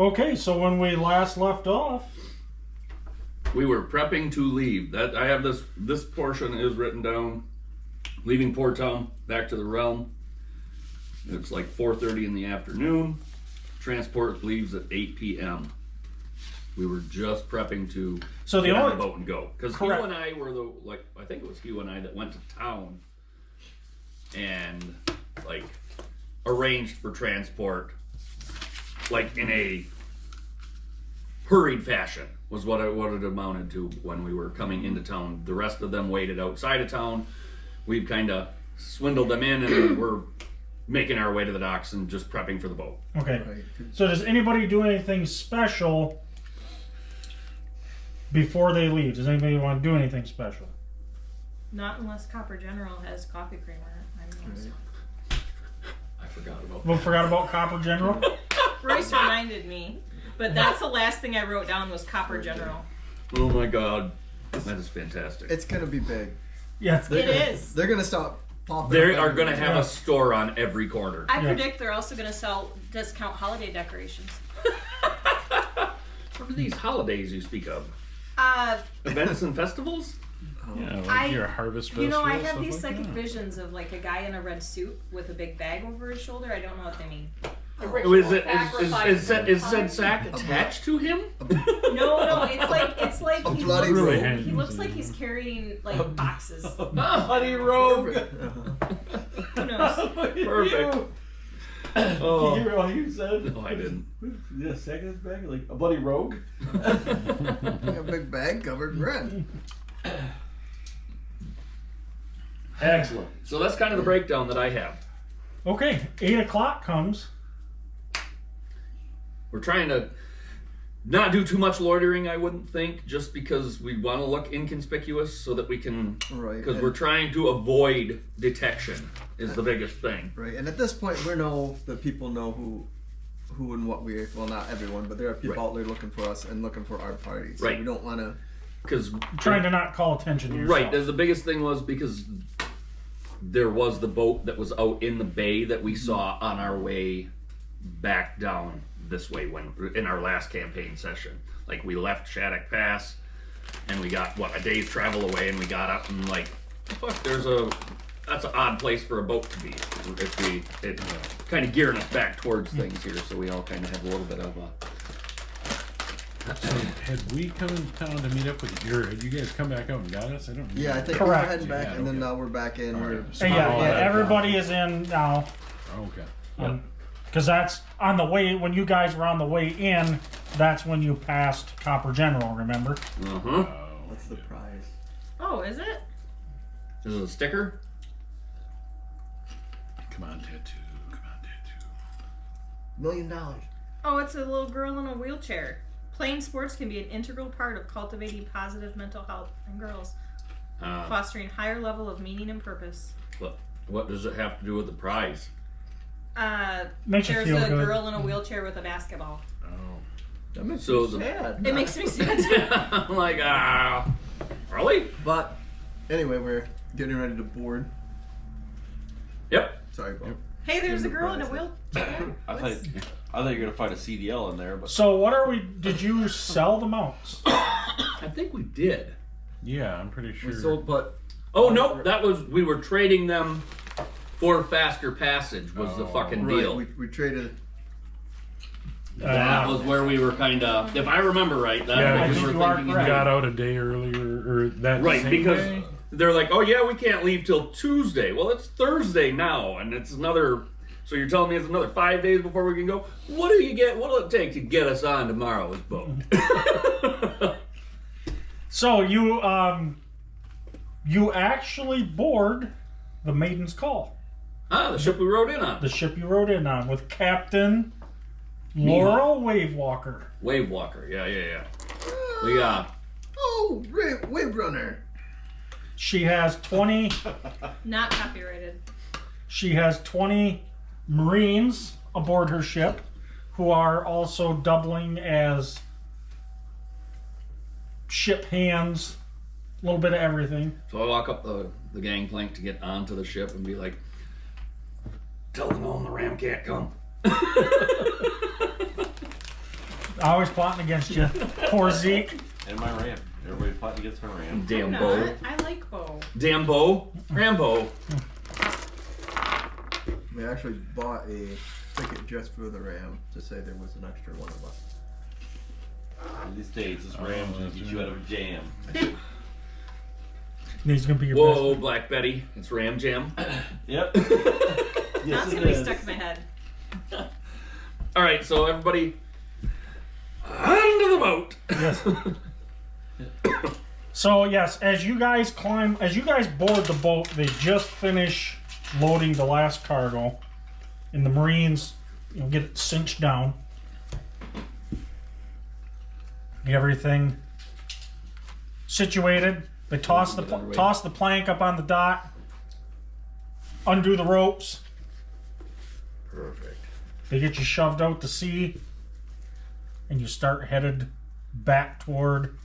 Okay, so when we last left off, we were prepping to leave. That I have this portion is written down. Leaving Port Town, back to the realm. It's like 4:30 in the afternoon. Transport leaves at 8 p.m. We were just prepping to get on the boat and go. Because Hugh and I were I think it was Hugh and I that went to town and arranged for transport in a hurried fashion was what it amounted to when we were coming into town. The rest of them waited outside of town. We've kind of swindled them in and we're making our way to the docks and just prepping for the boat. Okay. So does anybody do anything special before they leave? Does anybody want to do anything special? Not unless Copper General has coffee creamer. I forgot about We forgot about Copper General? Royce reminded me. But that's the last thing I wrote down was Copper General. Oh my god. That is fantastic. It's going to be big. Yes, it is. They're going to stop popping. They are going to have a store on every corner. I predict they're also going to sell discount holiday decorations. What are these holidays you speak of? Events and festivals? Yeah, your harvest festival. I have these psychic visions of a guy in a red suit with a big bag over his shoulder. I don't know what they mean. Is said sack attached to him? No, it's like he looks like he's carrying boxes. Bloody rogue. Who knows? Perfect. Oh. Did you hear what he said? No, I didn't. Yeah, second his bag, like a bloody rogue. A big bag covered in red. Excellent. So that's kind of the breakdown that I have. Okay, 8 o'clock comes. We're trying to not do too much loitering, I wouldn't think, just because we want to look inconspicuous so that we can, because we're trying to avoid detection is the biggest thing. Right, and at this point we know that people know who and what we're, well, not everyone, but there are people out there looking for us and looking for our party. So we don't want to... Because trying to not call attention to yourself. Right, the biggest thing was because there was the boat that was out in the bay that we saw on our way back down this way when in our last campaign session. We left Shattuck Pass and we got a day's travel away and we got up and fuck, that's an odd place for a boat to be. It kind of gearing us back towards things here, so we all kind of have a little bit of a... So had we come in town to meet up with you, or had you guys come back out and got us? I don't know. Yeah, I think we're heading back, and then now we're back in. Everybody is in now. Okay. Because that's on the way, when you guys were on the way in, that's when you passed Copper General, remember? Uh-huh. What's the prize? Oh, is it? Is it a sticker? Come on, tattoo. $1 million. Oh, it's a little girl in a wheelchair. Playing sports can be an integral part of cultivating positive mental health in girls, fostering higher level of meaning and purpose. What does it have to do with the prize? Makes you there's feel a good. girl in a wheelchair with a basketball. Oh. That makes me sad. It makes me sad too. I'm like, really? But anyway, we're getting ready to board. Yep. Sorry, Bob. Hey, there's a girl in a wheelchair. I thought you were gonna find a CDL in there, but So what are we? Did you sell the mounts? I think we did. Yeah, I'm pretty sure. We sold, but Oh no, we were trading them for faster passage was the fucking deal. We traded. That was where we were kind of, if I remember right, that's what we were thinking. We got out a day earlier, or that right, same because day? they're like, oh yeah, we can't leave till Tuesday. Well, it's Thursday now, and it's another. So you're telling me it's another 5 days before we can go? What'll it take to get us on tomorrow's boat? So you actually board the Maidens Call. The ship we rode in on. The ship you rode in on with Captain Laurel Wavewalker. Wavewalker, yeah. We Wave Runner. She has 20. Not copyrighted. She has 20 Marines aboard her ship, who are also doubling as ship hands, a little bit of everything. So I walk up the gangplank to get onto the ship and be like, tell them all the ram can't come. Always plotting against you. Poor Zeke. And my ram. Everybody plotting against my ram. Damn I'm Bo. not. I like Bo. Damn Bo. Rambo. We actually bought a ticket just for the Ram to say there was an extra one of us. In these days, this ram's gonna get you out of a jam. He's gonna be your Whoa, best. Black Betty. It's Ram Jam. Yep. That's Yes, gonna be stuck in my head. All right, so everybody, onto the boat. Yes. So yes, as you guys board the boat, they just finish loading the last cargo, and the Marines, get it cinched down, get everything situated. They toss the plank up on the dock, undo the ropes. Perfect. They get you shoved out to sea, and you start headed back toward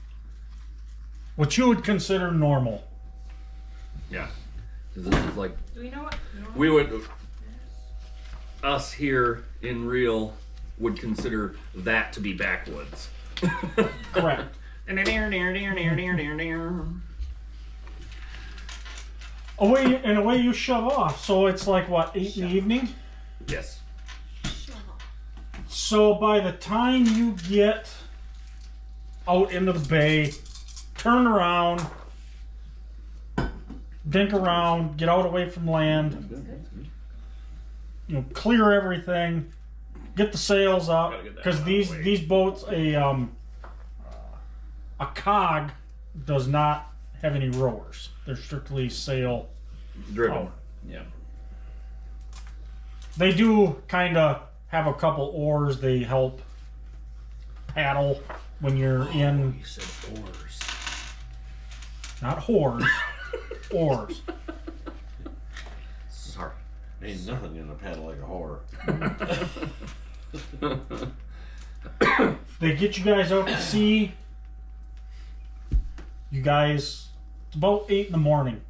what you would consider normal. Yeah. 'Cause this is like, Do we know what? we would, us here in real would consider that to be backwoods. Correct. Away you shove off. So it's like what, 8 in the evening? Yes. So by the time you get out into the bay, turn around, dink around, get out away from land, clear everything, get the sails up, Gotta get that because out of the way. these boats, a cog does not have any rowers. They're strictly sail Driven. power. Yeah. They do kind of have a couple oars. They help paddle when you're in, You said oars. not whores, oars. Sorry. Ain't nothing in a paddle like a whore. They get you guys out to sea. You guys, it's about 8 in the morning.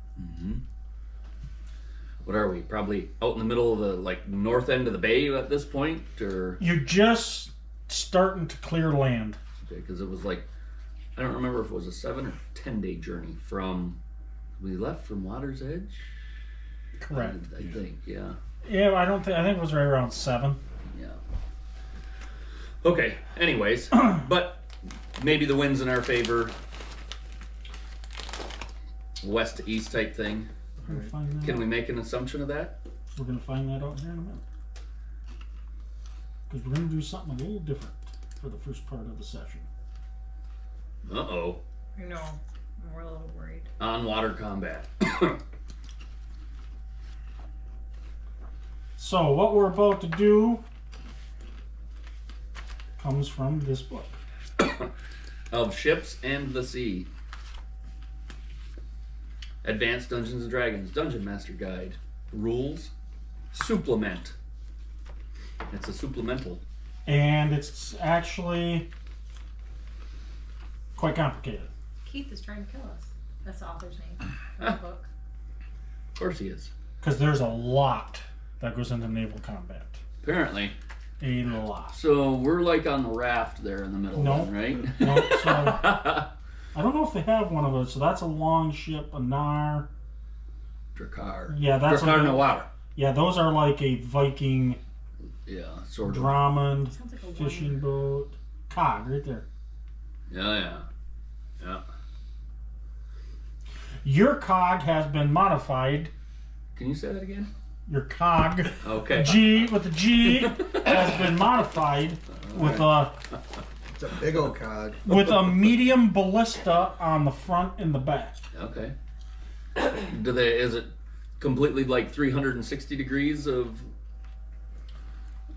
What are we? Probably out in the middle of the north end of the bay at this point, or You're just starting to clear land. because it was I don't remember if it was a 7 or 10-day journey from we left from Water's Edge. Correct. I think, yeah. Yeah, I think it was right around 7. Yeah. Okay. Anyways, but maybe the wind's in our favor. West to east type thing. We're gonna find that Can out. we make an assumption of that? We're gonna find that out here in a minute. Because we're gonna do something a little different for the first part of the session. Uh-oh. I know. We're a little worried. On water combat. So what we're about to do comes from this book. Of Ships and the Sea. Advanced Dungeons and Dragons Dungeon Master Guide. Rules. Supplement. It's a supplemental. And it's actually quite complicated. Keith is trying to kill us. That's the author's name of the book. Of course he is. Because there's a lot that goes into naval combat. Apparently. A lot. So we're on the raft there in the middle, No. then, right? No, so I don't know if they have one of those. So that's a long ship, a nar. Drakkar. Yeah, that's Drakkar a- no water. Yeah, those are like a Viking Yeah, sort of. Drummond Sounds like a fishing boat. Cog, right there. Yeah. Your cog has been modified. Can you say that again? Your cog, Okay. G with the G, has been modified with It's a big old cog. a medium ballista on the front and the back. Okay. Is it completely 360 degrees of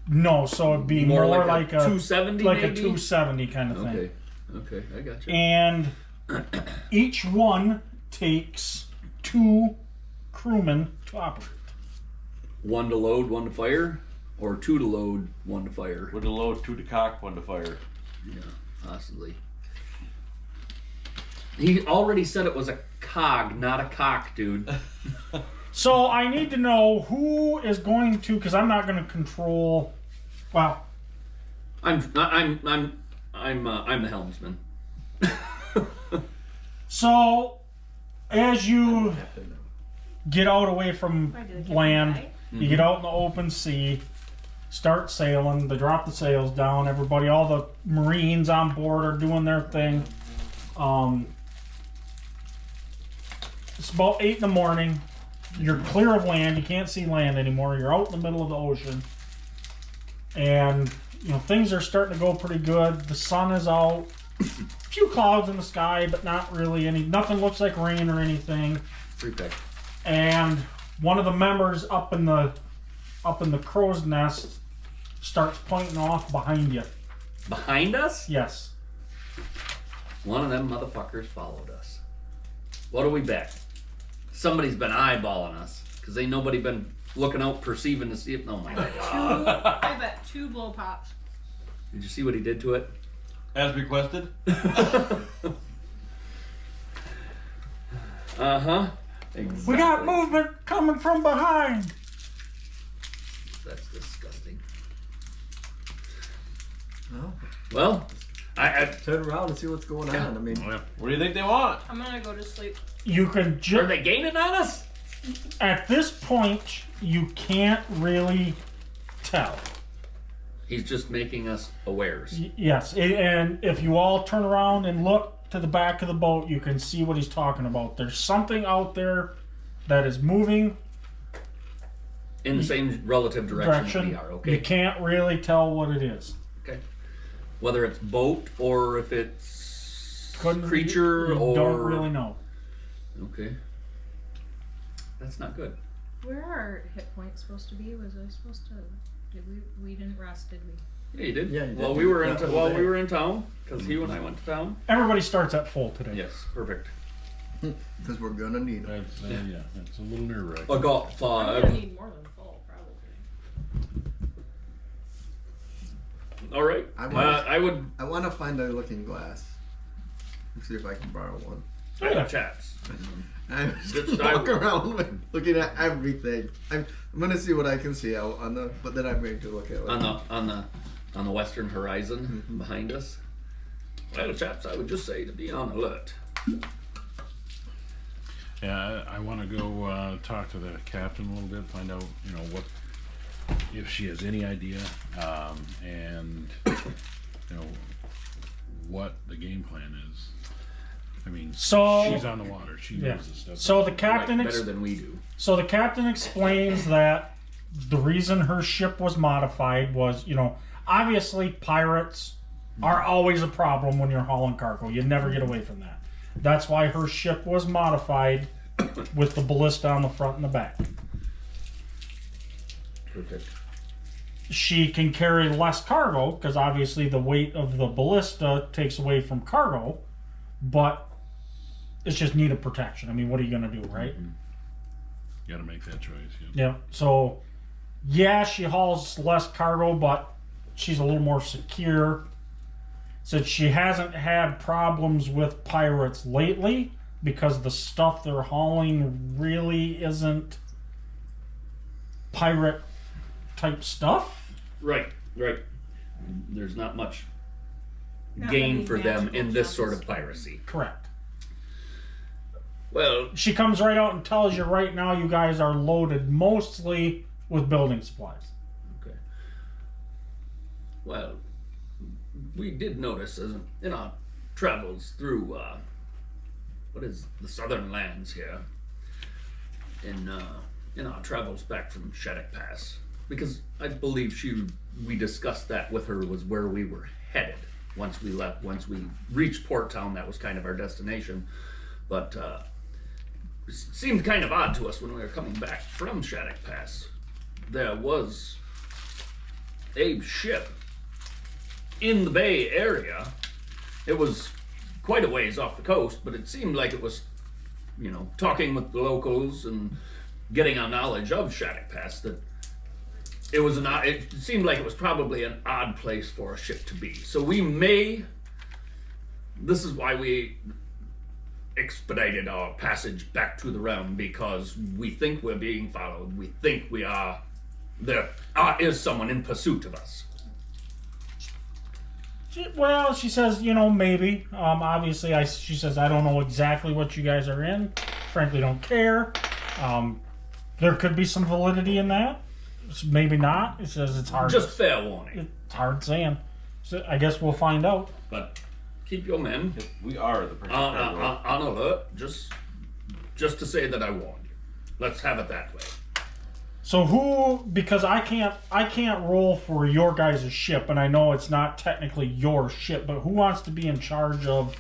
No, so it'd be more like a 270 like a maybe? 270 kind of thing. Okay, I got you. And each one takes 2 crewmen to operate. 1 to load, 1 to fire, or 2 to load, 1 to fire. One to load, 2 to cock, 1 to fire. Yeah, possibly. He already said it was a cog, not a cock, dude. So I need to know who is going to, because I'm not going to control. Well, I'm I'm the helmsman. So, as you get out away from land, you get out in the open sea, start sailing, they drop the sails down, everybody, all the Marines on board are doing their thing. It's about 8 in the morning. You're clear of land, you can't see land anymore, you're out in the middle of the ocean. And, things are starting to go pretty good. The sun is out. A few clouds in the sky, but not really any. Nothing looks like rain or anything. Perfect. And one of the members up in the crow's nest starts pointing off behind you. Behind us? Yes. One of them motherfuckers followed us. What do we bet? Somebody's been eyeballing us because ain't nobody been looking out, perceiving to see if. Oh my god! I bet 2 blow pops. Did you see what he did to it? As requested. Exactly. We got movement coming from behind. That's disgusting. Well, Well, I turn around and see what's going on. I mean, What do you think they want? I'm gonna go to sleep. You can are just they gaining on us? at this point you can't really tell. He's just making us awares. Yes, and if you all turn around and look to the back of the boat, you can see what he's talking about. There's something out there that is moving In the same relative direction we are, okay? You can't really tell what it is. Okay. Whether it's boat or if it's creature you or... don't really know. Okay. That's not good. Where are hit points supposed to be? Was I supposed to? Did we didn't rest, did we? Yeah, you did. Yeah, you did. Well, we were in That whole while day. we were in town because he and I went to town. Everybody starts at full today. Yes, perfect. because we're gonna need it. That's that's a little nerve-wracking. I got I'm 5. gonna need more than full, probably. All right. I want- I would. I want to find a looking glass. Let's see if I can borrow one. Chaps. I'm Just just walk around looking at everything. I'm gonna see what I can see out on the, but then I'm going to look at On the western horizon behind us. Well, chaps, I would just say to be on alert. Yeah, I want to go talk to the captain a little bit, find out, what, if she has any idea, and what the game plan is. I mean, So- she's on the water. She Yeah. knows this stuff. So the captain Better than we do. So the captain explains that the reason her ship was modified was, obviously pirates are always a problem when you're hauling cargo. You never get away from that. That's why her ship was modified with the ballista on the front and the back. Perfect. She can carry less cargo because obviously the weight of the ballista takes away from cargo, but it's just needed protection. I mean, what are you going to do, right? You got to make that choice. Yeah. Yeah. So, yeah, she hauls less cargo, but she's a little more secure. Said she hasn't had problems with pirates lately because the stuff they're hauling really isn't pirate type stuff. Right. There's not much Not gain many for them magical in this sort of jumpers. piracy. Correct. Well, She comes right out and tells you right now you guys are loaded mostly with building supplies. okay. Well, we did notice in our travels through what is the southern lands here, in our travels back from Shattuck Pass, because I believe we discussed that with her was where we were headed once we reached Port Town. That was kind of our destination, but it seemed kind of odd to us when we were coming back from Shattuck Pass. There was a ship in the Bay Area. It was quite a ways off the coast, but it seemed like it was, talking with the locals and getting our knowledge of Shattuck Pass, that it seemed like it was probably an odd place for a ship to be. So this is why we expedited our passage back to the realm, because we think we're being followed. We think there is someone in pursuit of us. Well, she says, you know, maybe. Obviously, she says, I don't know exactly what you guys are in. Frankly, don't care. There could be some validity in that. Maybe not. It says it's hard. Just fair warning. It's hard saying. So I guess we'll find out. But keep your men We are the person. on alert, just to say that I warned you. Let's have it that way. So who? Because I can't roll for your guys' ship, and I know it's not technically your ship, but who wants to be in charge of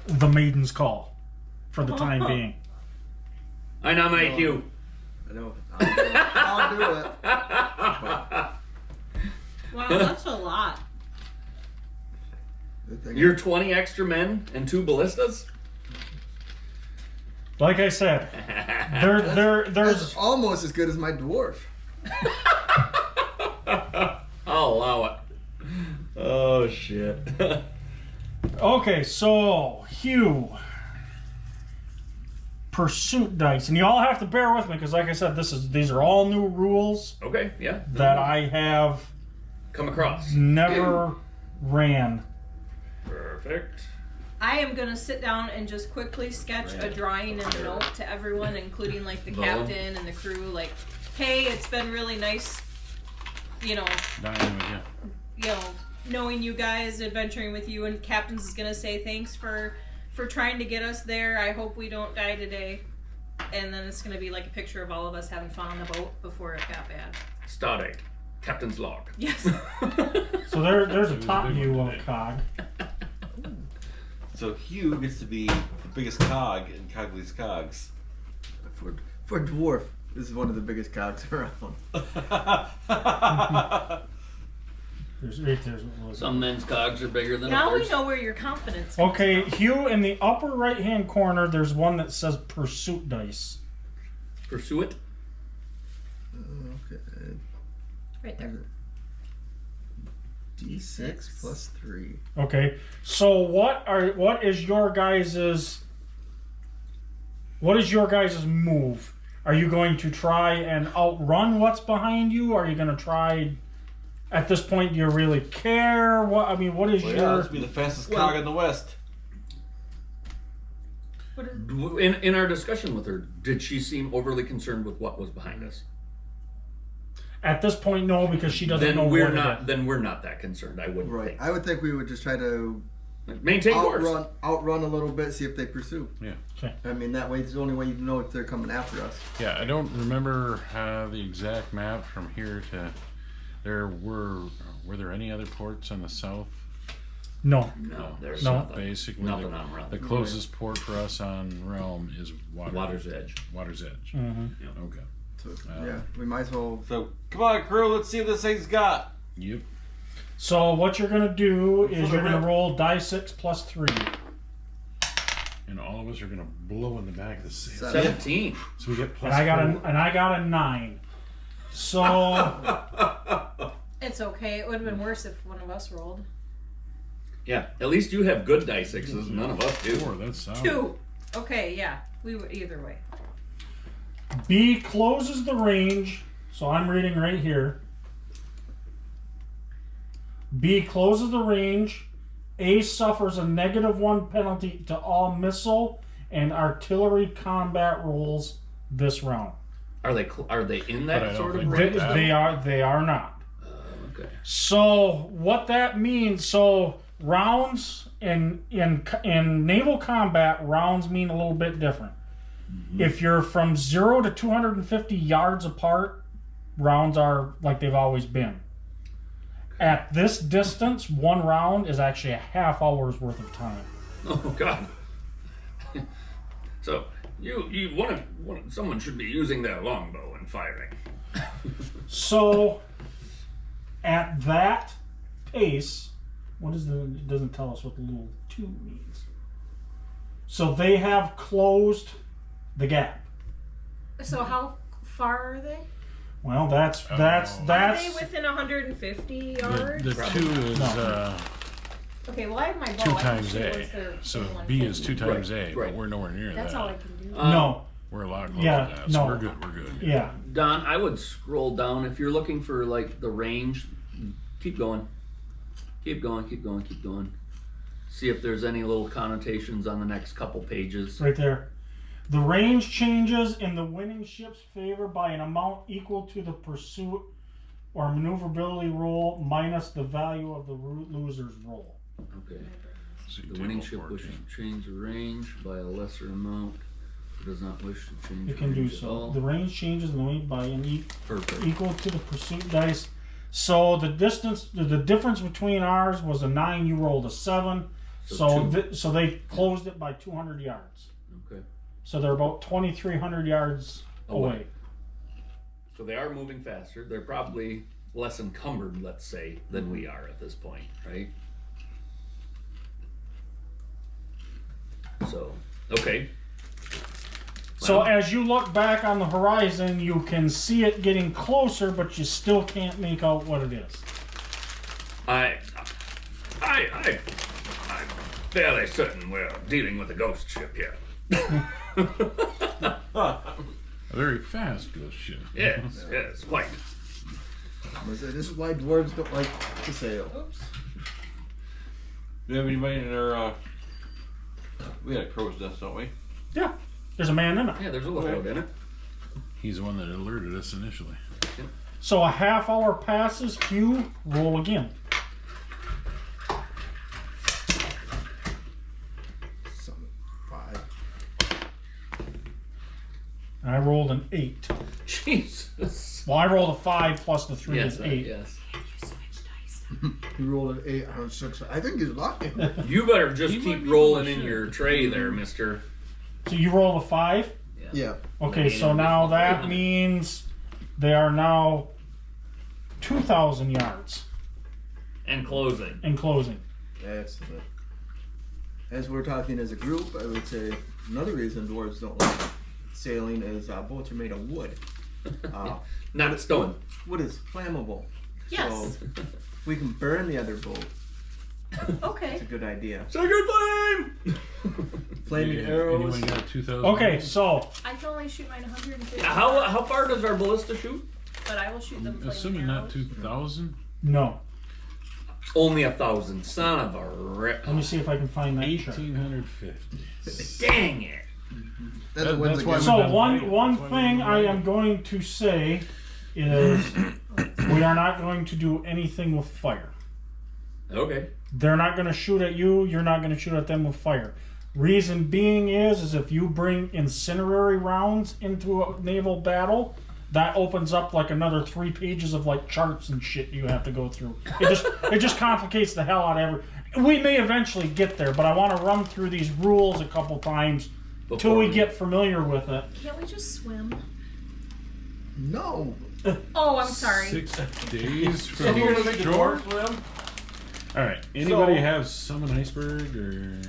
the Maidens Call for the time being? I nominate you. I know. I'll do it. Wow, that's a lot. You're 20 extra men and 2 ballistas? Like I said, there's That's almost as good as my dwarf. I'll allow it. Oh, shit. okay. So Hugh, pursuit dice, and you all have to bear with me because, like I said, these are all new rules Okay, yeah. that I have Come across. never ran. Perfect. I am gonna sit down and just quickly sketch a drawing and a note to everyone, including like the captain and the crew. Like, hey, it's been really nice, you know, knowing you guys, adventuring with you, and captain's is gonna say thanks for trying to get us there. I hope we don't die today. And then it's gonna be like a picture of all of us having fun on the boat before it got bad. Stardate. Captain's log. Yes. So there's a top view of a cog. So Hugh gets to be the biggest cog in Cogley's cogs. For dwarf, this is one of the biggest cogs around. There's Some men's cogs are bigger than Now others. we know where your confidence comes Okay, from. Hugh, in the upper right-hand corner, there's one that says pursuit dice. Pursue it. Okay. Right there. D6 plus 3. Okay, so what is your guys's move? Are you going to try and outrun what's behind you? Are you going to try? At this point, do you really care? What is Well, your? yeah, let's be the fastest cog in the West. In our discussion with her, did she seem overly concerned with what was behind us? At this point, no, because she doesn't know what it is. Then we're not that concerned. I wouldn't Right. think. I would think we would just try to Maintain course. outrun a little bit, see if they pursue. Yeah. Okay. I mean, that way it's the only way you know if they're coming after us. Yeah, I don't remember the exact map from here to there. Were there any other ports on the south? No. No, there's No. nothing. Basically, Nothing on Realm. the closest port for us on Realm is Water's Edge. Water's Edge. Mm-hmm. Okay. So, yeah, we might as well. So come on, crew, let's see what this thing's got. Yep. So what you're going to do is you're going to roll die 6 plus 3. And all of us are gonna blow in the back of the sail. 17. So we get plus And four. I got a 9. So It's okay. It would have been worse if one of us rolled. Yeah, at least you have good die 6s. None of us do. 4. That's solid. 2. Okay, yeah. We were either way. B closes the range. So I'm reading right here. B closes the range. A suffers a -1 penalty to all missile and artillery combat rolls this round. Are they in But I that don't sort of think range? They are not. Okay. So what that means, rounds in naval combat, rounds mean a little bit different. Mm-hmm. If you're from 0 to 250 yards apart, rounds are like they've always been. At this distance, one round is actually a half hour's worth of time. Oh God. So someone should be using their longbow and firing. So at that pace, it doesn't tell us what the little 2 means. So they have closed the gap. So how far are they? Well, that's Are they within 150 yards? The 2 is Okay, well I have my bow. 2 I can times shoot A. once they're So within B is 2 150. times Right, A, right. but we're nowhere near That's that. all I can do. no. We're a lot closer Yeah, to that, no. so we're good. Yeah. Don, I would scroll down if you're looking for like the range. Keep going. Keep going. See if there's any little connotations on the next couple pages. Right there. The range changes in the winning ship's favor by an amount equal to the pursuit or maneuverability roll minus the value of the loser's roll. Okay. See, The winning table ship wishes 14. to change the range by a lesser amount. It does not wish to change You the can do range at so. all. The range changes in the weight by an Perfect. equal to the pursuit dice. So the difference between ours was a 9. You rolled a 7. So so they closed it by 200 yards. Okay. So they're about 2,300 yards away. So they are moving faster. They're probably less encumbered, let's say, than we are at this point, right? So, okay. So Well, as you look back on the horizon, you can see it getting closer, but you still can't make out what it is. I'm fairly certain we're dealing with a ghost ship here. A very fast ghost ship. Yes, quite. This is why dwarves don't like to sail. Oops. Do you have anybody in our, we had a crow's nest, don't we? Yeah, there's a man in it. Yeah, there's a lookout in it. He's the one that alerted us initially. So a half hour passes. Hugh, roll again. Some 5. I rolled an 8. Jesus. Well, I rolled a 5 plus the 3 Yes, is 8. yes. He rolled an 8 on 6. I think he's lucky. You better just He might keep be rolling full of in shit. your tray there, mister. So you rolled a 5? Yeah. Okay, so now that means they are now 2,000 yards And closing. in closing. That's the thing. As we're talking as a group, I would say another reason dwarves don't like sailing is boats are made of wood. Not stone. Wood is flammable. Yes. So we can burn the other boat. Okay. It's a good idea. Sacred flame! Flaming Yeah, arrows. Anyone got 2,000? Okay, so I can only shoot mine 150. How far does our ballista shoot? But I will shoot them. Assuming not 2,000? no. Only 1,000. Son of a rip. Let me see if I can find that chart. 1,850. Dang it. That's what That's why wins we- So been one writing. one That's why we've thing been I am writing. going to say is we are not going to do anything with fire. Okay. They're not going to shoot at you. You're not going to shoot at them with fire. Reason being is if you bring incendiary rounds into a naval battle, that opens up like another 3 pages of like charts and shit you have to go through. It just complicates the hell out of every. We may eventually get there, but I want to run through these rules a couple times till we get familiar with it. Can't we just swim? No. Oh, I'm sorry. 6 days from So you're gonna make the shore? dwarves swim? All right. Anybody So- have summon iceberg or?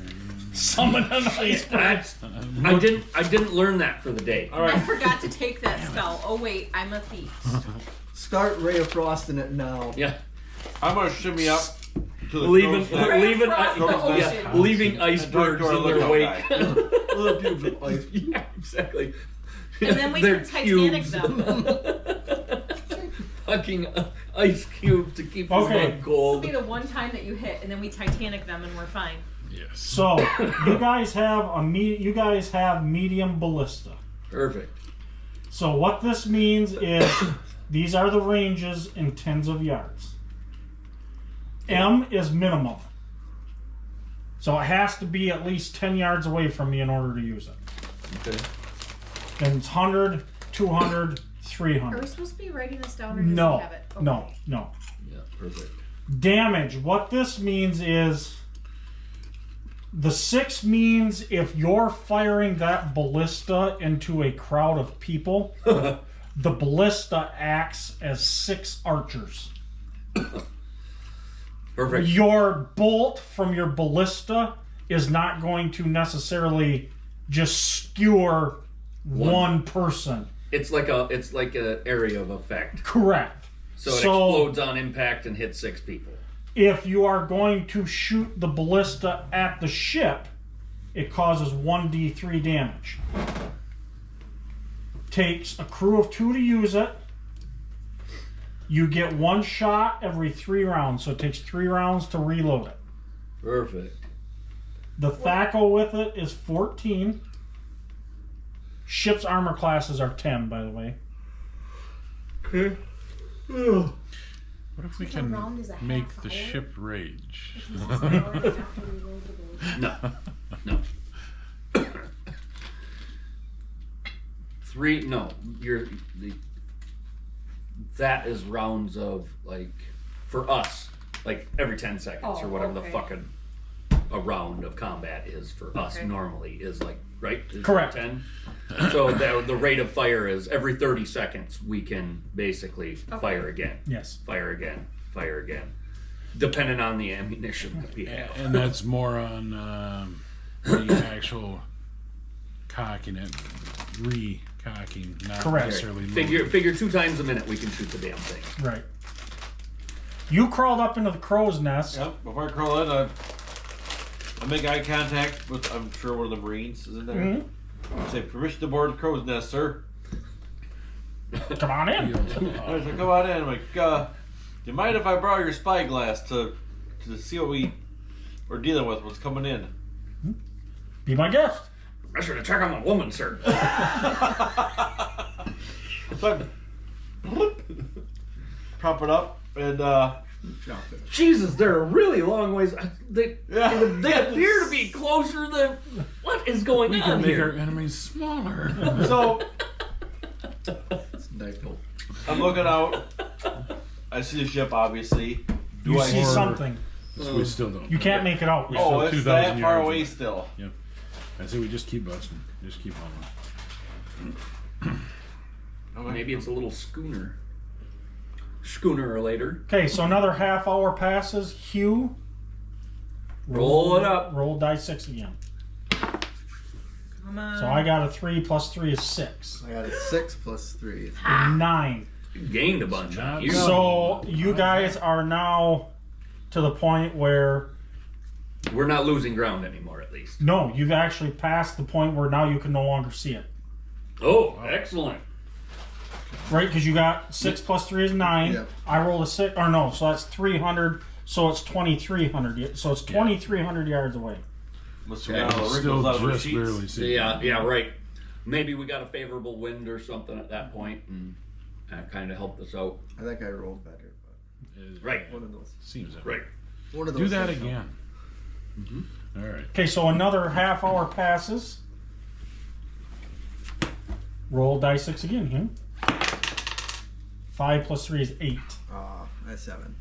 Summon an iceberg. That's, I didn't learn that for the day. All I right. forgot to take that spell. Oh wait, I'm a thief. Start Ray of Frost in it now. Yeah. I'm gonna shimmy up to the Leaving, crow's nest. Right leaving, across the ocean. leaving icebergs to our in their lookout wake. Little cubes of ice. Yeah, exactly. And then we They're can Titanic cubes. them. Fucking ice cubes to keep us Okay. not This will cold. be the one time that you hit, and then we Titanic them, and we're fine. Yes. So you guys have medium ballista. Perfect. So what this means is these are the ranges in tens of yards. M is minimum. So it has to be at least 10 yards away from me in order to use it. Okay. Then it's 100, 200, Are we 300. supposed to be writing this down, or does No, he have it? no, no. Yeah, perfect. Damage. What this means is the 6 means if you're firing that ballista into a crowd of people, the ballista acts as 6 archers. Perfect. Your bolt from your ballista is not going to necessarily just skewer one person. It's like an area of effect. Correct. So it explodes on impact and hits 6 people. If you are going to shoot the ballista at the ship, it causes 1d3 damage. Takes a crew of 2 to use it. You get 1 shot every 3 rounds, so it takes 3 rounds to reload it. Perfect. The THACO with it is 14. Ship's armor classes are 10, by the way. Okay. What if we So can round is a make half the hour? ship rage? If this is an hour after we roll the boat. No. No. 3, no. That is rounds of, like, for us, like, every 10 seconds or Oh, whatever okay. the fucking a round of combat is for us Okay. normally is, like, right? Is it Correct. 10? So the rate of fire is every 30 seconds we can basically fire again. Yes. Fire again. Fire again. Depending on the ammunition that we have. And that's more on the actual cocking it, re-cocking, not Correct. necessarily Figure 2 times a minute we can shoot the damn thing. Right. You crawled up into the crow's nest. Yep. Before I crawl in, I make eye contact with, I'm sure, one of the Marines is in there. Mm-hmm. I say, permission to board the crow's nest, sir. Come on in. I said, come on in. I'm like, do you mind if I borrow your spyglass to see what we're dealing with, what's coming in? Be my guest. I should have checked on the woman, sir. So I prop it up and Drop it. Jesus, they're a really long ways. They Yeah. they appear to be closer than. What is going We on can make our here? enemies smaller. so Sniper. I'm looking out. I see the ship, obviously. You I see hear- something. We still don't. You can't make it out. We yet. still Oh, it's 2,000 that far yards away away. still. I say we just keep busting. Just keep hauling. Maybe it's a little schooner. Schooner or later. Okay, so another half hour passes. Hugh. Roll it up. Roll die 6 again. Come on. So I got a 3 plus 3 is 6. I got a 6 plus 3. 9. You gained a bunch on you. So you guys are now to the point where We're not losing ground anymore, at least. no, you've actually passed the point where now you can no longer see it. Oh, excellent. Right? Because you got 6 plus 3 is 9. Yep. I rolled a 6, or no, so that's 300. So it's 2,300. So it's 2,300 yards away. Must Yeah, have got all the Still wrinkles out of her just sheets. barely see. Yeah, right. Maybe we got a favorable wind or something at that point, and that kind of helped us out. I think I rolled better, Right. but one of those. Seems that Right. One of those. Do that things. again. All right. Okay, so another half hour passes. Roll die 6 again, Hugh. 5 plus 3 is 8. That's 7.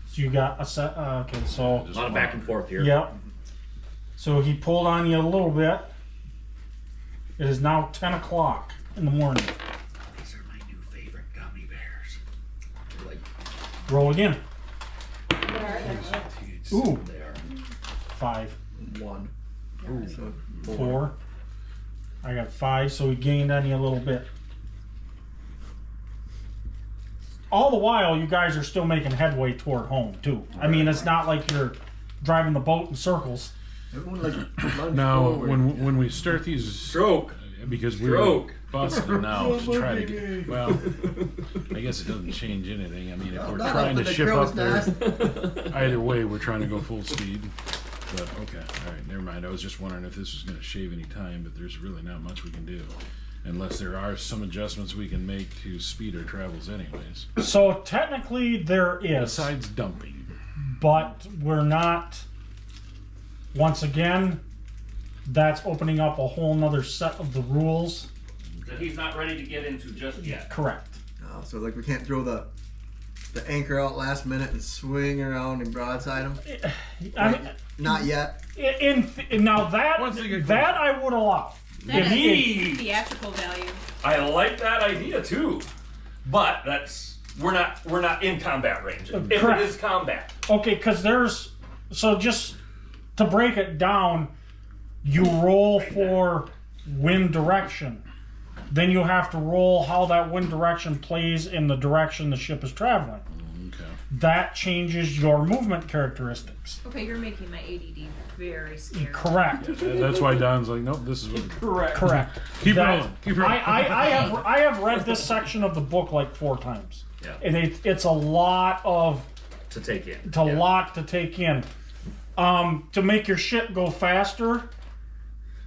So you got a set. Okay, so A lot of back and forth here. yep. So he pulled on you a little bit. It is now 10 o'clock in the morning. These are my new favorite gummy bears. They're like, Roll again. Ooh, they are. 5, 1. So 4. I got 5, so he gained on you a little bit. All the while, you guys are still making headway toward home, too. I mean, it's not like you're driving the boat in circles. Everyone like lunge Now, forward. when we start these, Stroke. because we're Stroke. busting now to try to get. Well, I guess it doesn't change anything. I mean, if we're Not trying up to the ship crow's up there, nest. either way, we're trying to go full speed. But okay, all right, never mind. I was just wondering if this was going to shave any time, but there's really not much we can do. Unless there are some adjustments we can make to speed our travels anyways. So technically there is, Besides dumping. but we're not, once again, that's opening up a whole nother set of the rules. That he's not ready to get into just yet. Correct. Oh, so like we can't throw the anchor out last minute and swing around and broadside them. I mean, Not yet. now that Once they get that I would allow. That If has he- theatrical value. I like that idea too, but that's we're not in combat range. If Correct. it is combat, Okay, because there's, so just to break it down, you roll for wind direction. Then you have to roll how that wind direction plays in the direction the ship is traveling. Okay. that changes your movement characteristics. Okay, you're making my ADD very scary. Correct. That's why Don's like, nope, this is what. Correct. Keep That- rolling. Keep rolling. I have read this section of the book like 4 times. Yeah. And it's a lot of To take in. lot to take in. To make your ship go faster.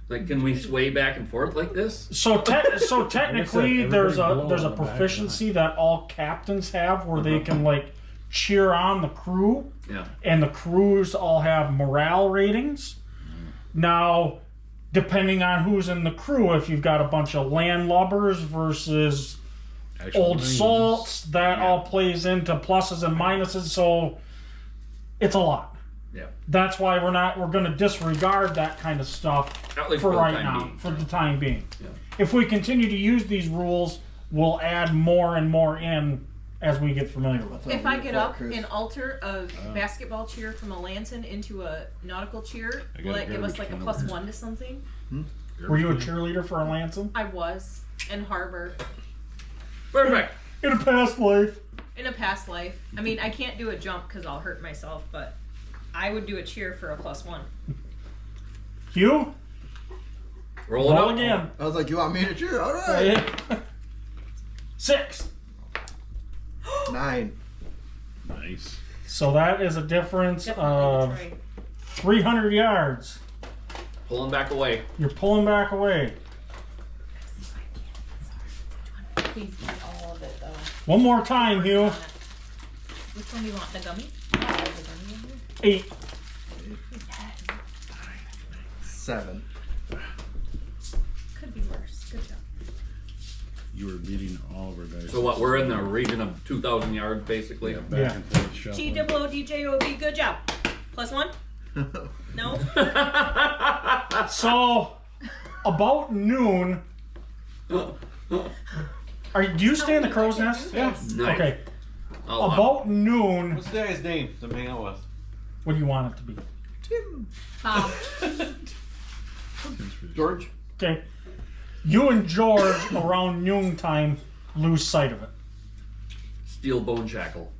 Like, can we sway back and forth like this? So technically, everybody there's blow a on the back proficiency that all captains have where they can like cheer on the crew, Yeah. and the crews all have morale ratings. Now, depending on who's in the crew, if you've got a bunch of landlubbers versus Actual old Marines. salts, that all plays into pluses and minuses. So it's a lot. Yeah. That's why we're going to disregard that kind of stuff At least for for the right time now, being. for the time being. Yeah. If we continue to use these rules, we'll add more and more in as we get familiar with it. If I get up Chris. and alter a basketball cheer from a Lanson into a nautical cheer, I will got a that give us garbage like a can plus over here. 1 to something? Were you a cheerleader for a Lanson? I was in Harbor Perfect. In a past life. in a past life. I mean, I can't do a jump because I'll hurt myself, but I would do a cheer for a plus 1. Hugh, Roll it roll up. again. I was like, you want me to cheer? All right. 6. 9. Nice. So that is a difference Definitely of Detroit. 300 yards. Pulling back away. You're pulling back away. Please eat all of it though. One more time, Hugh. Which one do you want? The gummy? Yeah, the gummy in there. 8. 7. Could be worse. Good job. You were beating all of our guys. So what? We're in the region of 2,000 yards, basically. Yeah, back Yeah. and forth shuffling. GWODJOB, good job. Plus 1? No? So, about noon. Do you stay in the crow's nest? Yeah. Nice. Okay. I'll allow About noon. What's the guy's name I'm hanging out with? What do you want it to be? Tim. George? Okay. You and George around noontime lose sight of it. Steel bone shackle.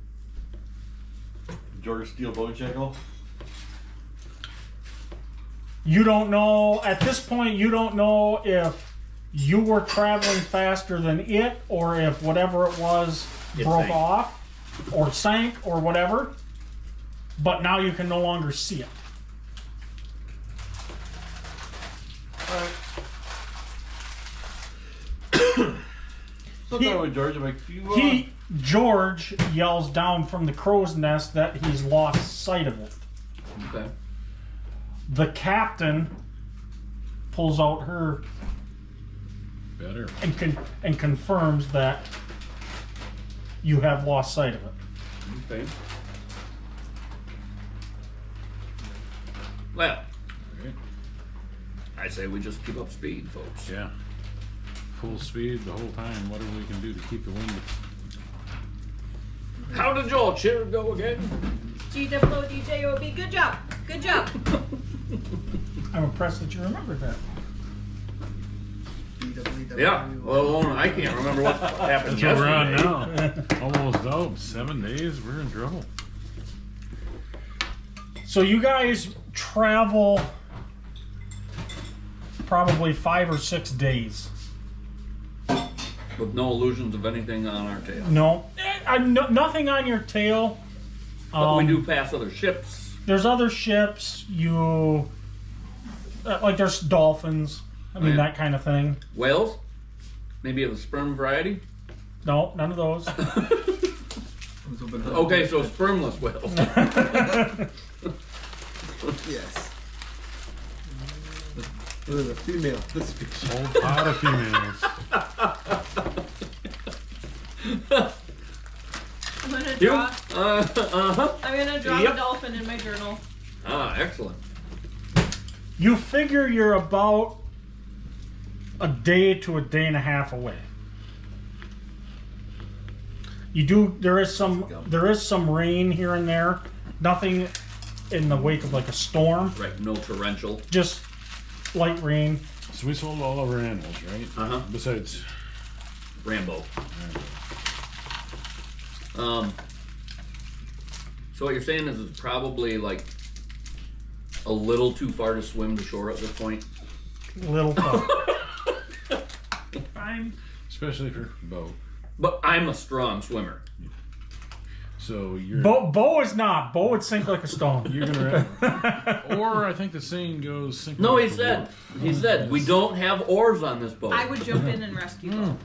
George Steel Bone Shackle? You don't know, at this point, you don't know if you were traveling faster than it or if whatever it was It broke sank. off or sank or whatever. But now you can no longer see it. Sometime with George, I'm like, George yells down from the crow's nest that he's lost sight of it. Okay. The captain pulls out her Better. and confirms that you have lost sight of it. Okay. Well, Alright. I say we just keep up speed, folks. Yeah. Full speed the whole time. Whatever we can do to keep the wind. How did your cheer go again? GWODJOB, good job. Good job. I'm impressed that you remembered that. Yeah. Well, I can't remember what happened That's what we're on yesterday. now. Almost out. 7 days. We're in trouble. So you guys travel probably 5 or 6 days. With no illusions of anything on our tail. No, nothing on your tail. But we do pass other ships. There's other ships. You like there's dolphins. I mean yeah. that kind of thing. Whales? Maybe of the sperm variety? No, none of those. Okay, so spermless whales. Yes. There's a female. This species. Whole pot of females. I'm gonna You? draw. I'm gonna draw Yep. the dolphin in my journal. Ah, excellent. You figure you're about a day to a day and a half away. You do. There is some rain here and there. Nothing in the wake of like a storm. Right, no torrential. Just light rain. So we sold all of our animals, right? Uh-huh. Besides. Rambo. So what you're saying is it's probably like a little too far to swim to shore at this point? Little fun. Fine. Especially for Bo. But I'm a strong swimmer. So you're Bo is not. Bo would sink like a stone. you're gonna or I think the saying goes sink No, like he a said. wolf. He said, we don't have oars on this boat. I would jump in and rescue Bo.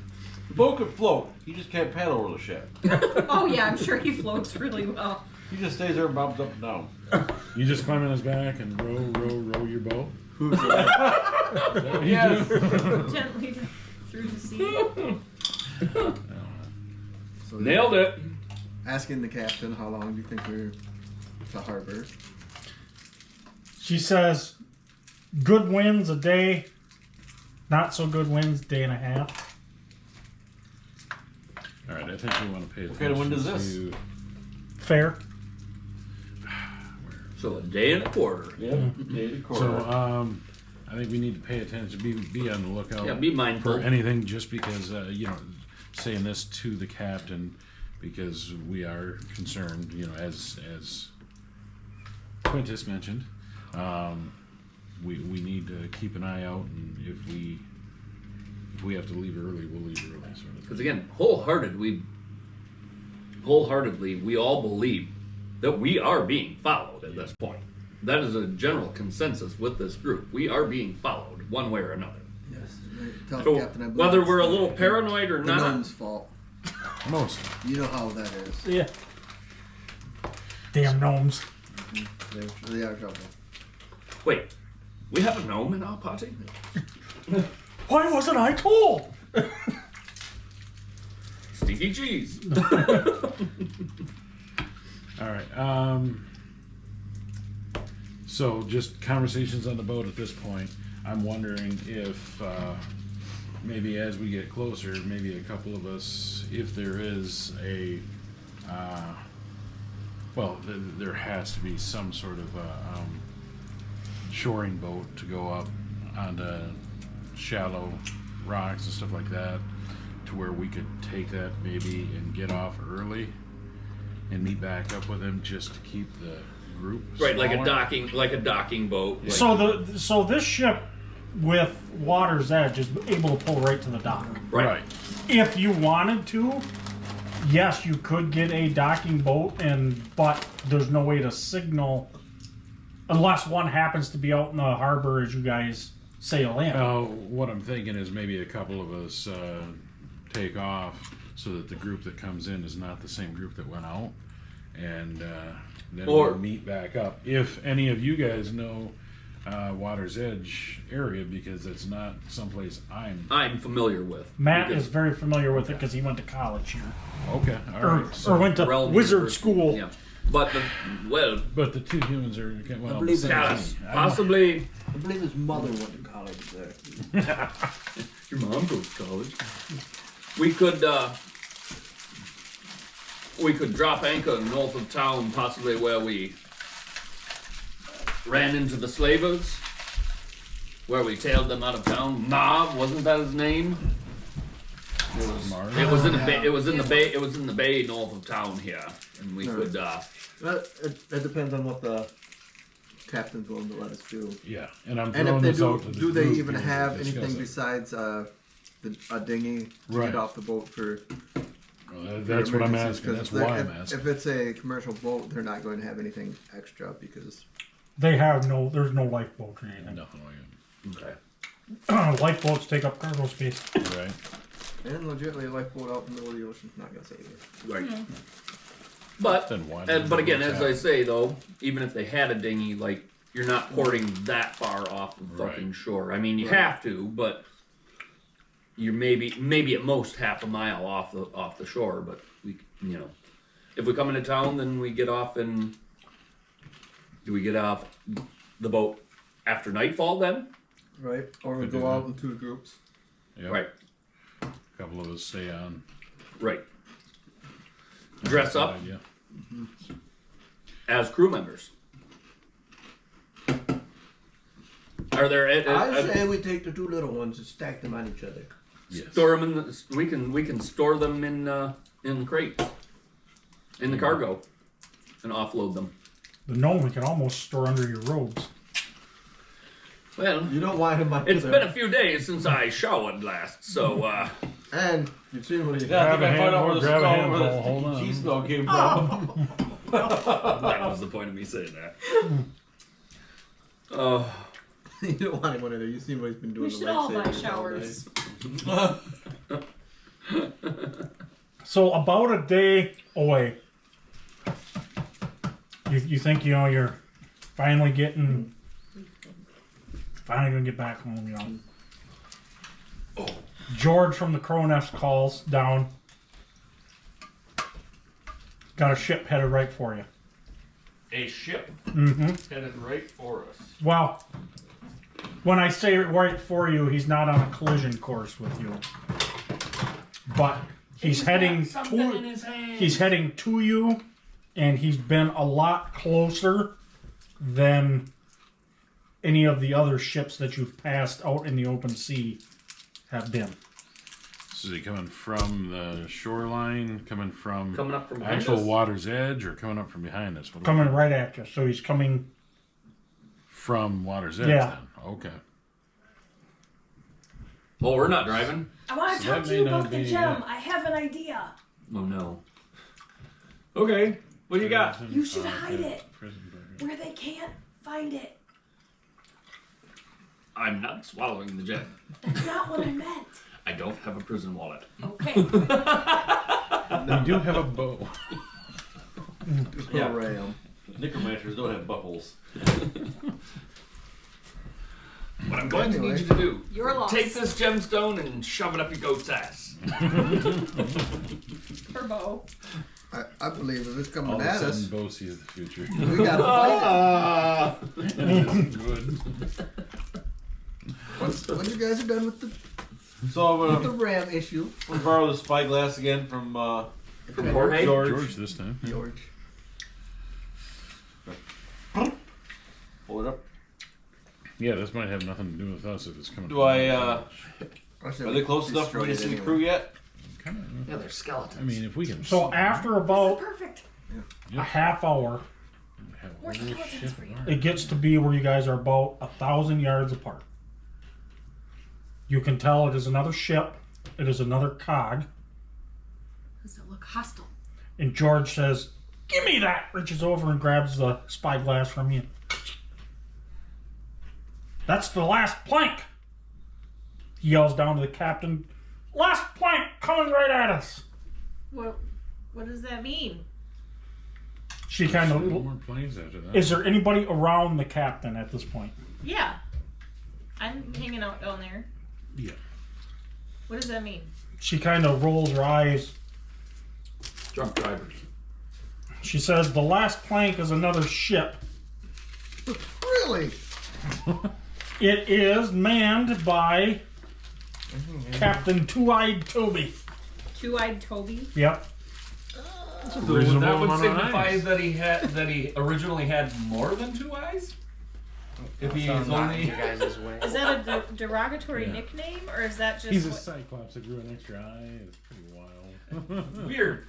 The boat could float. He just can't paddle over the ship. Oh yeah, I'm sure he floats really well. He just stays there and bobs up and down. You just climb on his back and row your boat. Who's that? Yes. Gently through the sea. So Nailed it. asking the captain how long do you think we're to harbor? She says, good winds a day, not so good winds day and a half. All right, I think we want to pay attention kind of wind is this? to Fair. So a day and a quarter. Yeah, maybe quarter. So I think we need to pay attention, be on the lookout Yeah, be mindful. for anything, just because saying this to the captain because we are concerned, as Quintus mentioned, we need to keep an eye out, and if we have to leave early, we'll leave early. Sort of. Because again, wholeheartedly, we all believe that we are being followed at this point. That is a general consensus with this group. We are being followed one way or another. Yes. Tell So the captain I believe whether it's we're a little paranoid or the not, gnome's fault. Most. You know how that is. Yeah. Damn gnomes. They are trouble. wait, we have a gnome in our party? Why wasn't I told? Stinky cheese. All right. So just conversations on the boat at this point. I'm wondering if maybe as we get closer, maybe a couple of us, if there is a, there has to be some sort of shoring boat to go up onto shallow rocks and stuff like that, to where we could take that maybe and get off early and meet back up with them just to keep the group Right, like a smaller. docking boat. Like, So this ship with water's edge is able to pull right to the dock. right. If you wanted to, yes, you could get a docking boat, but there's no way to signal unless one happens to be out in the harbor as you guys sail in. What I'm thinking is maybe a couple of us take off so that the group that comes in is not the same group that went out, and then Or- we'll meet back up. If any of you guys know Water's Edge area, because it's not someplace I'm familiar with. Matt Because- is very familiar with it because he went to college here, okay, all right. or went to Realm wizard University. school. Yeah. But But the two humans are well. believe the that. same. possibly I believe his mother went to college there. your mom goes to college. We could drop anchor north of town, possibly where we ran into the slavers, where we tailed them out of town. Marv, wasn't that his name? Marv? It was in the bay. It was in the bay. It was in the bay north of town here, and we could. Well, it depends on what the captain's willing to let us do. Yeah, and I'm And throwing if they this do, out to the do they group even here to have discuss anything it. besides a dinghy to Right. get off the boat for? Well, that's what I'm emergencies? asking. 'Cause That's they're- why I'm if, asking. If it's a commercial boat, they're not going to have anything extra because They have there's no lifeboat or anything. Nothing like Okay. Lifeboats take up cargo space. it, right? and legitimately a lifeboat out in the middle of the ocean is not going to save you. Right. But Then why but again, not as I say though, even if they had a dinghy, like you're not porting that far off the fucking Right. shore. I mean, you have to, but you're maybe at most half a mile off the shore. But we, if we come into town, then we get off and do we get off the boat after nightfall then? Right? Or we Could do go that. out in two groups. Yep. Right, A couple of us stay on. right. Dress Good up idea. as crew members. Are there? I say we take the two little ones and stack them on each other. Yes. Store them in we can store them in crates in the cargo, and offload them. The gnome we can almost store under your robes. Well, You don't want him under it's there. been a few days since I showered last, so And you've seen what he Yeah, I think I found out where the Grab a smell, handful, where hold the on. cheese smell came from. that was the point of me saying that. Oh, You don't want him under there. You've seen what he's been doing. We to should all buy lightsabers all showers. So about a day away, you think you're finally gonna get back home, George from the Crow Nest calls down. Got a ship headed right for you. a ship Mm-hmm. headed right for us. Well, when I say right for you, he's not on a collision course with you, but he's heading to you, and he's been a lot closer than any of the other ships that you've passed out in the open sea have been. So is he coming from the shoreline, coming Coming up from behind actual us? water's edge, or coming up from behind us? What do we- Coming right at you, so he's coming. From water's edge, Yeah. then. Okay. Well, we're not driving. I want to So talk that to you may not about the be, gem. I have an idea. Oh no. Okay, what do you got? You should hide it Prison break. where they can't find it. I'm not swallowing the gem. That's not what I meant. I don't have a prison wallet. Okay. We do have a bow. Yeah. Ram. Necromancers don't have buttholes. What I'm going to Anyway. need you to do, You're lost. take this gemstone and shove it up your goat's ass. For Bo. I believe if it's coming All of a at sudden, us, Bo sees the future. we gotta fight Good. it. Once you guys are done with the So I'm the gonna ram issue, borrow the spyglass again from Jorge? George. This time. George. Pull it up. Yeah, this might have nothing to do with us if it's coming. Do from I, water's Are they close enough for me to see the crew yet? edge. Kinda, Yeah, they're skeletons. I mean, if we can. So after about Perfect. a half hour, have a Where's whole skeletons ship for you? of ours. it gets to be where you guys are about 1,000 yards apart. You can tell it is another ship. It is another cog. Does it look hostile? And George says, "Give me that!" Reaches over and grabs the spyglass from you. "That's the last plank!" He yells down to the captain. "Last plank coming right at us!" What does that mean? She kind No of... more planes after that. Is there anybody around the captain at this point? Yeah. I'm hanging out down there. Yeah. What does that mean? She kind of rolls her eyes. Drunk drivers. She says, "The last plank is another ship. Really? It is manned by Captain Two Eyed Toby." Two Eyed Toby? Yep. So reasonable that would amount of signify eyes. that he originally had more than two eyes? If he's Sounds not in only you guys' way. Is that a derogatory Yeah. nickname, or is that just He's a what- cyclops that grew an extra eye. It's pretty wild. weird,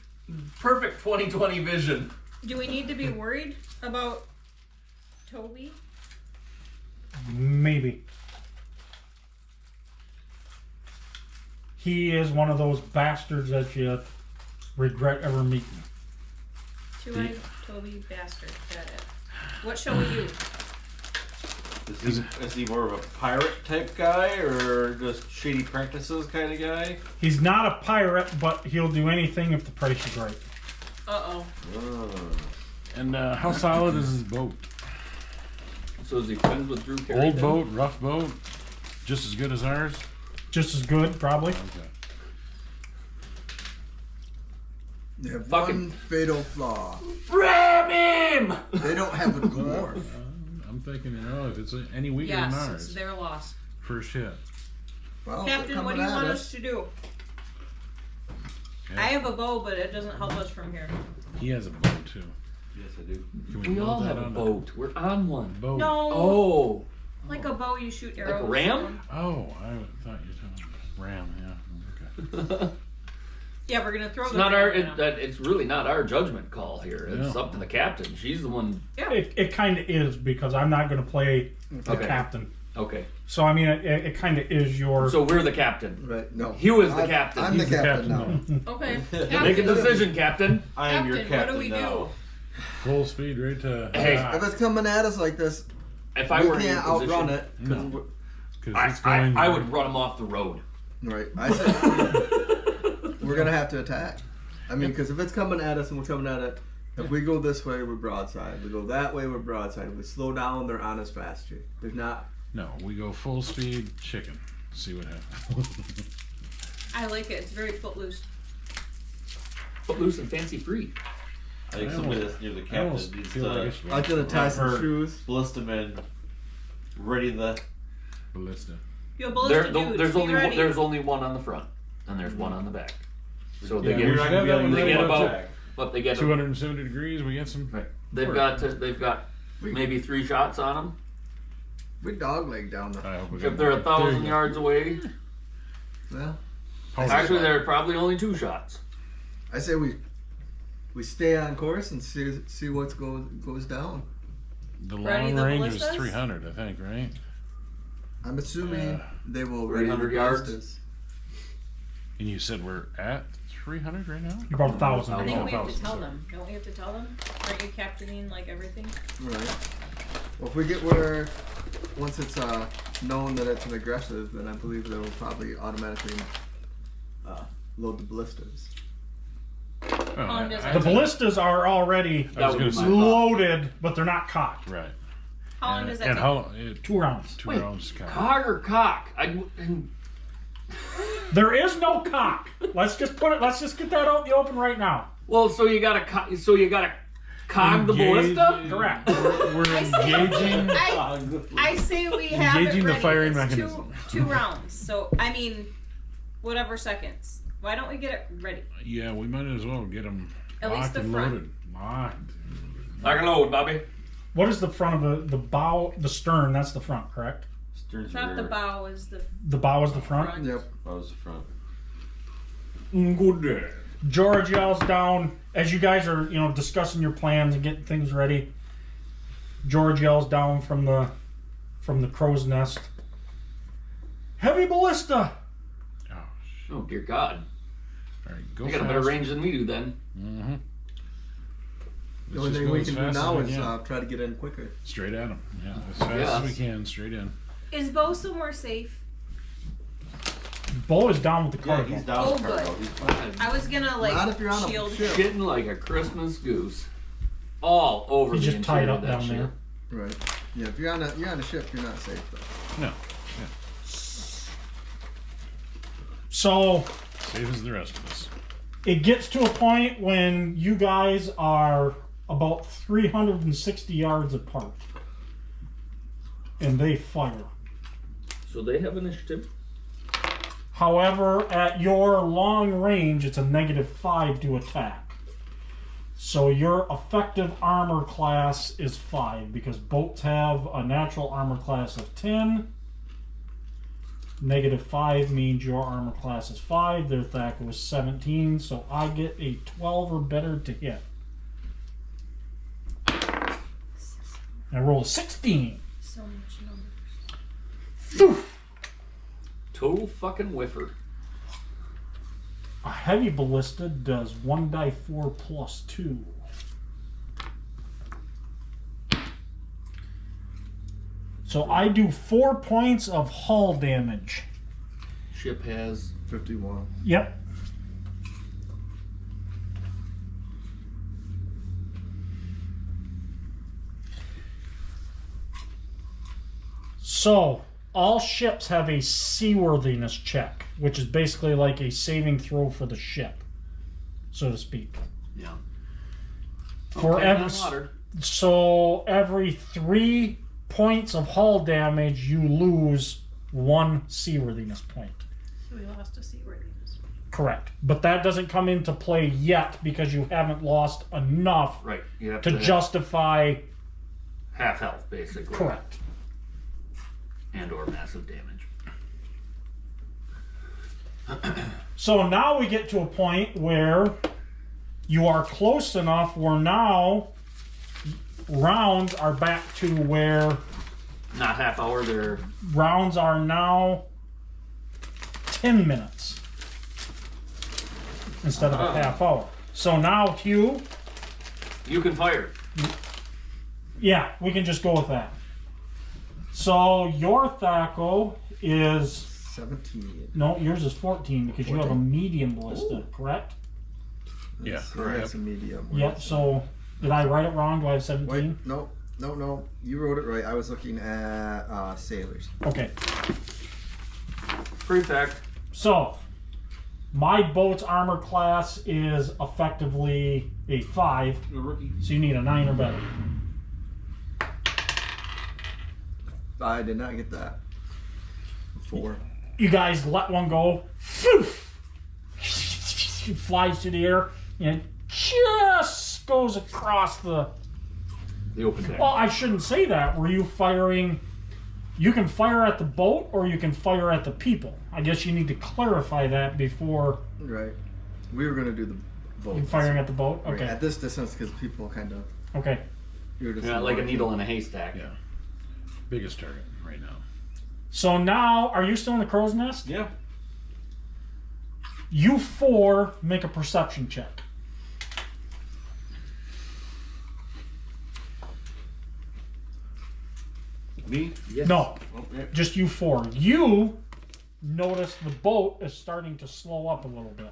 perfect 20/20 vision. Do we need to be worried about Toby? Maybe. He is one of those bastards that you regret ever meeting. Two Eyed Toby bastard. Got it. What shall we do? Is he more of a pirate type guy or just shady practices kind of guy? He's not a pirate, but he'll do anything if the price is right. Uh-oh. And how solid is his boat? So is he friends with Drew Carey? Old then? boat, rough boat, just as good as ours. Just as good, probably. Okay. They have Fucking- one fatal flaw. Ram him! They don't have a dwarf. I'm thinking, if it's any weaker than Yes, it's ours, their loss. first hit. Well, they're Captain, what coming do you at want us to do? Yeah. I have a bow, but it doesn't help us from here. He has a boat too. Yes, I do. Can We load all that have a on the boat. We're on one. Boat. No. Oh. Like a bow, you shoot Like arrows. a ram? Oh, I thought you were talking ram. Yeah. Okay. Yeah, we're gonna throw It's the not banner now. it's really not our judgment call here. It's up to the captain. She's the one. Yeah. It kind of is because I'm not going to play the Okay. captain. Okay. So I mean, it kind of is your. So we're the captain. Right? No. Hugh is the captain. I'm the He's the captain now. Okay. Make a decision, captain. I am your Captain, what do captain we now. do? Full speed right to. Hey. If it's coming at us like this, If I we were in your can't outrun position, it. 'Cause No. Because I, it's going. I would run him off the road. Right. I said we're gonna have to attack. I mean, because if it's coming at us and we're coming at it, if we go this way, we're broadside. We go that way, we're broadside. If we slow down, they're on us faster. There's not. No, we go full speed chicken. See what happens. I like it. It's very footloose. Footloose and fancy free. I think somebody that's near the I captain almost needs feel like to it's I'm gonna tie have some her shoes. ballista men ready the. ballista. Yo, ballista There's dudes, be ready. there's only one on the front, and there's one on the back. So they Yeah, get we're not gonna be able to they ready get to about attack. what they get. 270 degrees. We get some. Right. They've got maybe 3 shots on them. We dogleg down the. I hope we If got they're more. 1,000 There you go. yards away, Well, actually they're probably only 2 shots. I say we stay on course and see what goes down. The Ready long the range was ballistas? 300, I think, right? I'm assuming Yeah. they will ready 300 the yards? ballistas. And you said we're at 300 right now? You're about 1,000. I think Oh, we have to 1,000, tell sorry. them. Don't we have to tell them? Aren't you captaining like everything? Right. Well, if we get once it's known that it's an aggressive, then I believe they will probably automatically load the ballistas. Oh, long does I- it The take? ballistas are already I was That gonna would say be my thought. loaded, but they're not cocked. right. How long does that and take? how 2 rounds. 2 Wait, rounds count. Cog or cock? There is no cock. Let's just get that out in the open right now. Well, so you gotta cog the Engage- ballista. Correct. We're engaging. I say we have Engaging it the ready. firing It's mechanism. two rounds. So I mean, whatever seconds. Why don't we get it ready? Yeah, we might as well get them At least locked the and front. loaded. Locked. Lock and load, Bobby. What is the front of the bow? The stern. That's the front, correct? Stern's Not the rear. bow is the The bow is the front. front. Yep. That was the front. Good day. George yells down as you guys are, discussing your plans and getting things ready. George yells down from the crow's nest. Heavy ballista. Oh dear God! All right, go You got a better fast. range than we do then. Mm-hmm. The only thing we can do now is try to get in quicker. Straight at them. Yeah, as fast Yeah. as we can, straight in. Is bow somewhere safe? Bo is down with the Yeah, cargo. he's down Oh, with cargo. good. He's fine. I was gonna like Not if you're on a shield. ship. Shitting like a Christmas goose, all over He's the just tied interior up of that down ship. there. Right. Yeah. If you're on a ship, you're not safe though. No, So same as the rest of us. it gets to a point when you guys are about 360 yards apart, and they fire. So they have initiative. However, at your long range, it's a -5 to attack. So your effective armor class is 5 because boats have a natural armor class of 10. -5 means your armor class is 5. Their attack was 17, so I get a 12 or better to hit. I roll a 16. So much numbers. Phew. Total fucking whiffer. A heavy ballista does 1d4 plus 2. So I do 4 points of hull damage. Ship has 51. Yep. So, all ships have a seaworthiness check, which is basically like a saving throw for the ship, so to speak. yeah. For Okay, every, not water. so every 3 points of hull damage, you lose 1 seaworthiness point. So we lost a seaworthiness. Correct. But that doesn't come into play yet because you haven't lost enough Right. You have to to justify. half health basically. Correct. And or massive damage. So now we get to a point where you are close enough where now rounds are back to where Not half hour. They're rounds are now 10 minutes instead of a half hour. So now, Hugh, you can fire. yeah, we can just go with that. So your Thaco is 17. no, yours is 14 because you have a medium ballista, correct? Yeah, That's a medium. Yep. So did I write it wrong? Do I have 17? Wait, no. You wrote it right. I was looking at sailors. Okay. Prefect. So my boat's armor class is effectively a 5, A rookie. so you need a 9 or better. I did not get that. 4. You guys let one go. It flies through the air and just goes across the. The open deck. Well, I shouldn't say that. Were you firing? You can fire at the boat or you can fire at the people. I guess you need to clarify that before Right. We were gonna do the vote. you firing at the boat. Right, Okay. at this distance, because people kind of. Okay. You're just Yeah, like a needle in a haystack. Yeah. Biggest target right now. So now, are you still in the crow's nest? Yeah. You 4 make a perception check. Me? Yes. No, Oh, yeah. just you 4. You notice the boat is starting to slow up a little bit.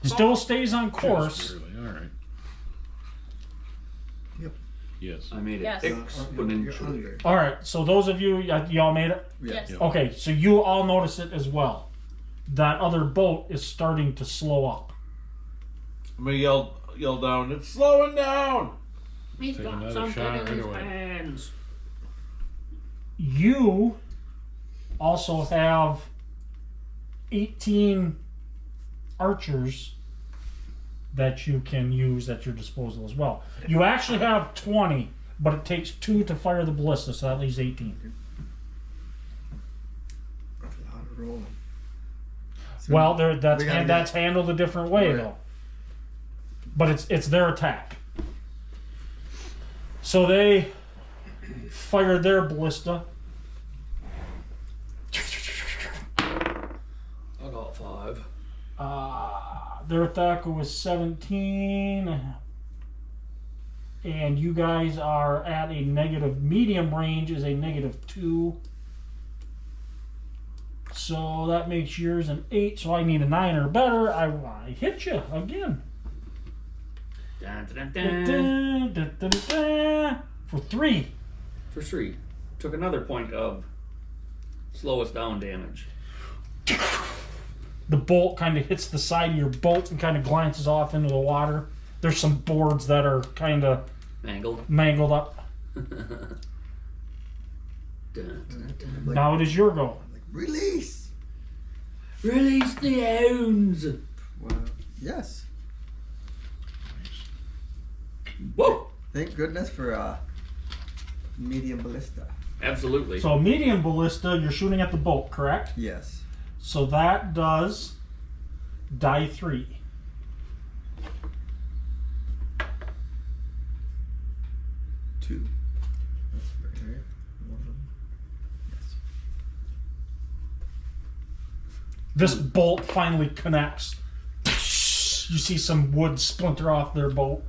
Still stays on course. Just barely. All right. Yep. Yes. I made it Yes. You're exponentially. under. All right. So those of you, y'all made it. Yes. Yep. Okay. So you all notice it as well. That other boat is starting to slow up. I'm gonna yell down. It's slowing down. He's Take got another something shot in right his away. hands. You also have 18 archers that you can use at your disposal as well. You actually have 20, but it takes 2 to fire the ballista, so that leaves 18. That's a lot of rolling. So Well, we gotta get- that's handled a different way Right. though. But it's their attack. So they fire their ballista. I got 5. Their attack was 17. And you guys are at a negative. Medium range is a -2. So that makes yours an 8. So I need a 9 or better. I hit you again. Dun, dun, dun, dun. For 3. For 3. Took another point of slow us down damage. The bolt kind of hits the side of your boat and kind of glances off into the water. There's some boards that are kind of Mangled. mangled up. Dun, dun, dun. Like, Now it is your go. like, release. Release the hounds! Well, yes. Whoa! Thank goodness for medium ballista. Absolutely. So medium ballista, you're shooting at the boat, correct? Yes. So that does die 3. Two. That's right. One. Yes. This bolt finally connects. You see some wood splinter off their boat.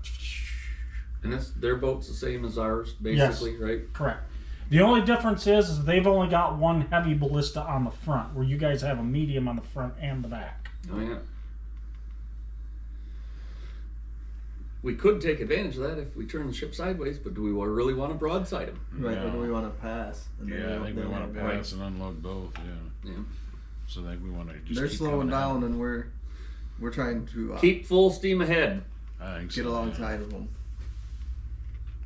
And their boat's the same as ours, basically, right? Correct. The only difference is they've only got one heavy ballista on the front, where you guys have a medium on the front and the back. Oh, yeah. We could take advantage of that if we turn the ship sideways, but do we really want to broadside them? Right, or No. do we want to pass? And then Yeah, I think we then want to we'll- pass and unload both. Yeah. Yeah. So I think we want to just They're keep slowing coming out. down, and we're trying to Keep full steam ahead. I think get so, alongside of them.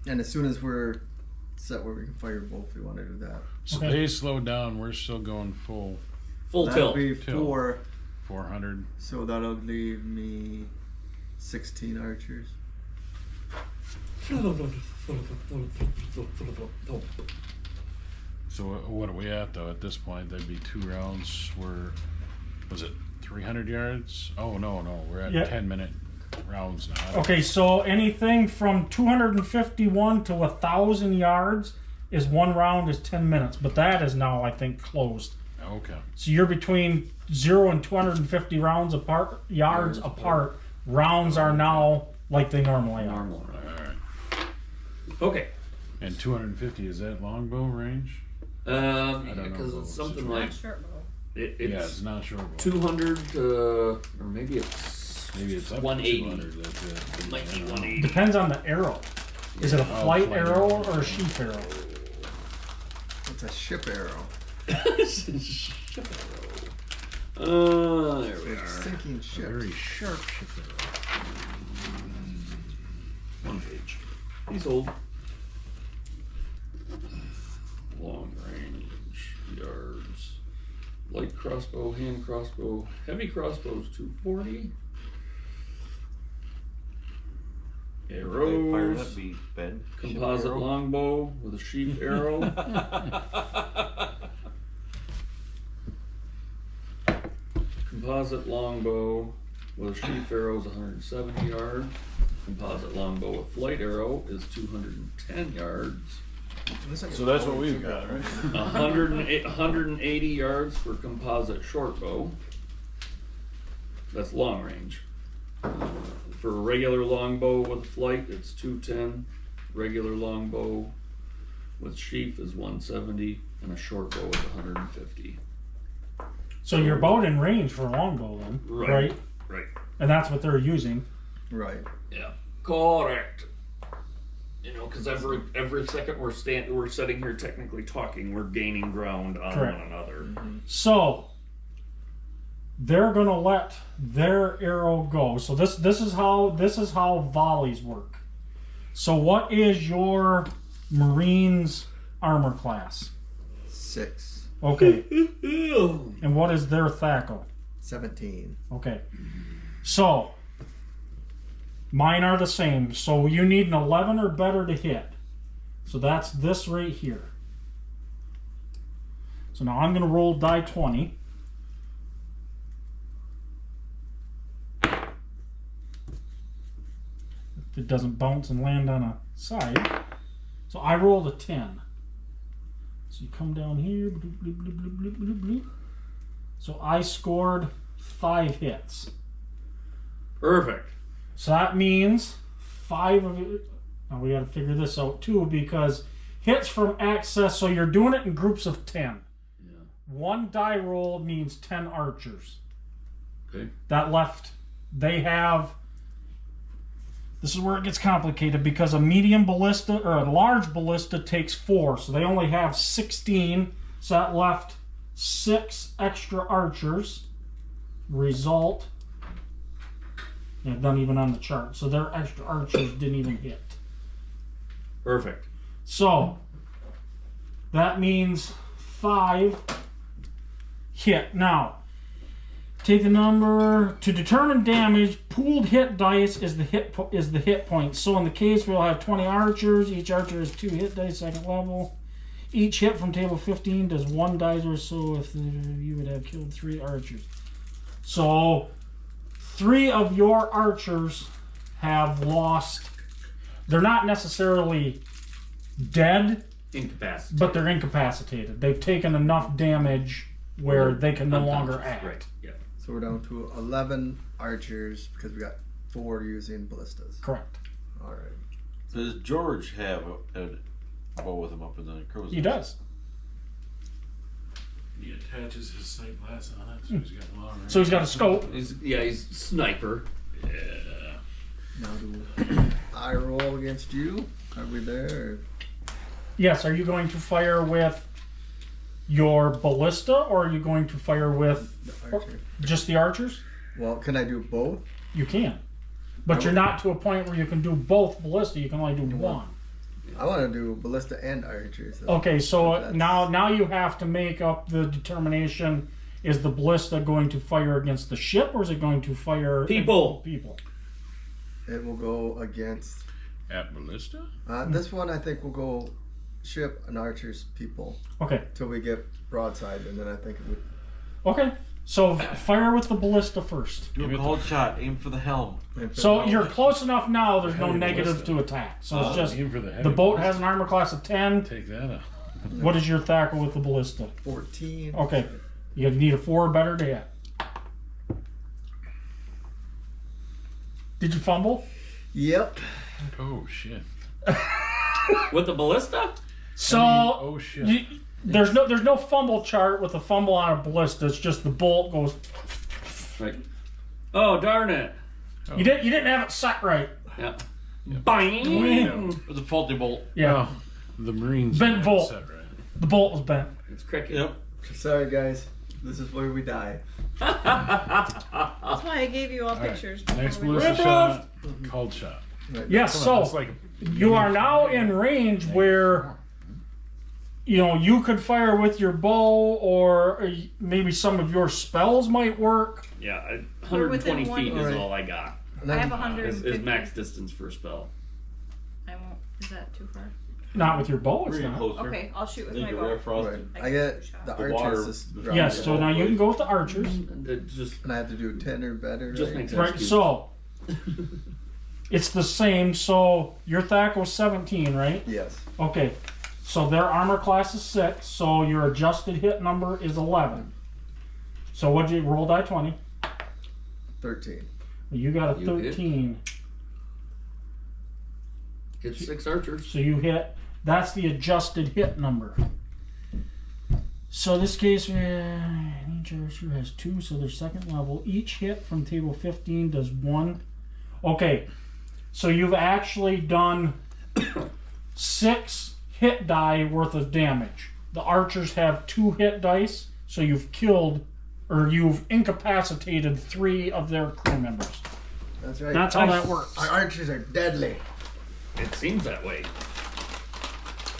And as soon as we're set where we can fire both, we want to do that. So Okay. they slowed down. We're still going full Full That'll tilt. be Tilt. 4, 400. so that'll leave me 16 archers. So what are we at though? At this point, that'd be 2 rounds. We're was it 300 yards? Oh, no, we're at Yeah. 10-minute rounds now. Okay, so anything from 251 to 1,000 yards is 1 round is 10 minutes, but that is now, I think, closed. Okay. So you're between 0 and 250 yards apart. Rounds are now like they normally are. Normal. All right. Okay. And 250, is that longbow range? Because know it's those something Not like short bow. it's Yeah, it's not short bow. 200 or maybe it's Maybe it's up 180. to 200. That's it. Might be Yeah. 180. Depends on the arrow. Is it a Oh, flight flight arrow arrow. or a sheath arrow? It's a ship arrow. There we It's are. sinking A ship. very sharp ship arrow. 1 page. He's old. Long range yards. Light crossbow, hand crossbow, heavy crossbows 240. Fire Arrows. that beat, Ben. Composite Arrow. longbow with a sheath arrow. Composite longbow with a sheath arrow is 170 yards. Composite longbow with flight arrow is 210 yards. So that's what we've got, right? 180 yards for composite short bow. That's long range. For a regular longbow with flight, it's 210. Regular longbow with sheath is 170, and a short bow is 150. So you're about in range for a longbow then, right? Right. And that's what they're using. Right. Yeah. Correct. You know, because every second we're sitting here technically talking, we're gaining ground on Correct. one another. So they're gonna let their arrow go. So this is how volleys work. So what is your Marine's armor class? 6. Okay. And what is their THACO? 17. Okay. So mine are the same. So you need an 11 or better to hit. So that's this right here. So now I'm going to roll die 20. If it doesn't bounce and land on a side. So I rolled a 10. So you come down here. Bloop, bloop, bloop, bloop, bloop, bloop, bloop. So I scored 5 hits. Perfect. So that means 5 of it. Now we got to figure this out too, because hits from access. So you're doing it in groups of 10. Yeah. 1 die roll means 10 archers. Okay. That left, they have. This is where it gets complicated, because a medium ballista or a large ballista takes 4, so they only have 16. So that left 6 extra archers. Result. Yeah, not even on the chart. So their extra archers didn't even hit. Perfect. So that means 5 hit. Now, take the number to determine damage. Pooled hit dice is the hit point. So in the case we'll have 20 archers. Each archer has 2 hit dice, second level. Each hit from table 15 does 1 dice or so. If you would have killed 3 archers. So 3 of your archers have lost. They're not necessarily dead, Incapacitated. but they're incapacitated. They've taken enough damage where they can no longer Unconscious, act. Right. Yeah. So we're down to 11 archers because we got 4 using ballistas. Correct. All right. Does George have a bow with him up in the cruiser? He does. He attaches his sight glass on it, so he's got long range. So he's got a scope. He's sniper. Yeah. Now do I roll against you? Are we there? Yes, are you going to fire with your ballista, or are you going to fire with The archer. just the archers? Well, can I do both? You can. But you're not to a point where you can do both ballista, you can only do one. I want to do ballista and archers. Okay, so That's- now you have to make up the determination: is the ballista going to fire against the ship, or is it going to fire People. People. It will go against. At ballista? This one I think will go ship and archers people Okay. till we get broadside, and then I think it would. Okay. So fire with the ballista first. Do a cold shot. Aim for the helm. So you're close enough now. There's no Heavy negative ballista. to attack. So it's just Aim for the heavy the boat ballista. has an armor class of 10. Take that up. What is your tackle with the ballista? 14. Okay, you need a 4 or better to hit. Did you fumble? Yep. Oh shit. With the ballista? So oh shit. there's no fumble chart with a fumble on a ballista. It's just the bolt goes. Right. Oh, darn it. Oh. You didn't have it set right. Yeah. Bang! It was a faulty bolt. Yeah, Oh, the Marines Bent had it bolt. set right. the bolt was bent. It's cricket. Yep. Sorry, guys. This is where we die. That's why I gave you all right. pictures. Next before we ballista went. shot. Cold shot. Yes, Come on, so that's like you are now in range where you could fire with your bow, or maybe some of your spells might work. Yeah, We're 120 within feet one- is Alright. all I got. And I then- have 150. Is max distance for a spell. I won't. Is that too far? Not with your bow, it's We're getting not. closer. Okay, I'll shoot I with think my you're bow. rare frost. Right. I I can get shoot the shot. The water- archers. the- Yes, so now you can go with the archers. It just And I have to do 10 or better. Just right? makes sense. Right, so it's the same. So your THAC was 17, right? Yes. Okay, so their armor class is 6, so your adjusted hit number is 11. So what'd you roll? Die 20. 13. You got a You hit. 13. hit 6 archers. So you hit. That's the adjusted hit number. So this case, each archer has 2, so they're second level. Each hit from table 15 does 1. Okay, so you've actually done 6 hit die worth of damage. The archers have 2 hit dice, so you've killed, or you've incapacitated 3 of their crew members. That's right. That's how that works. Our archers are deadly. It seems that way.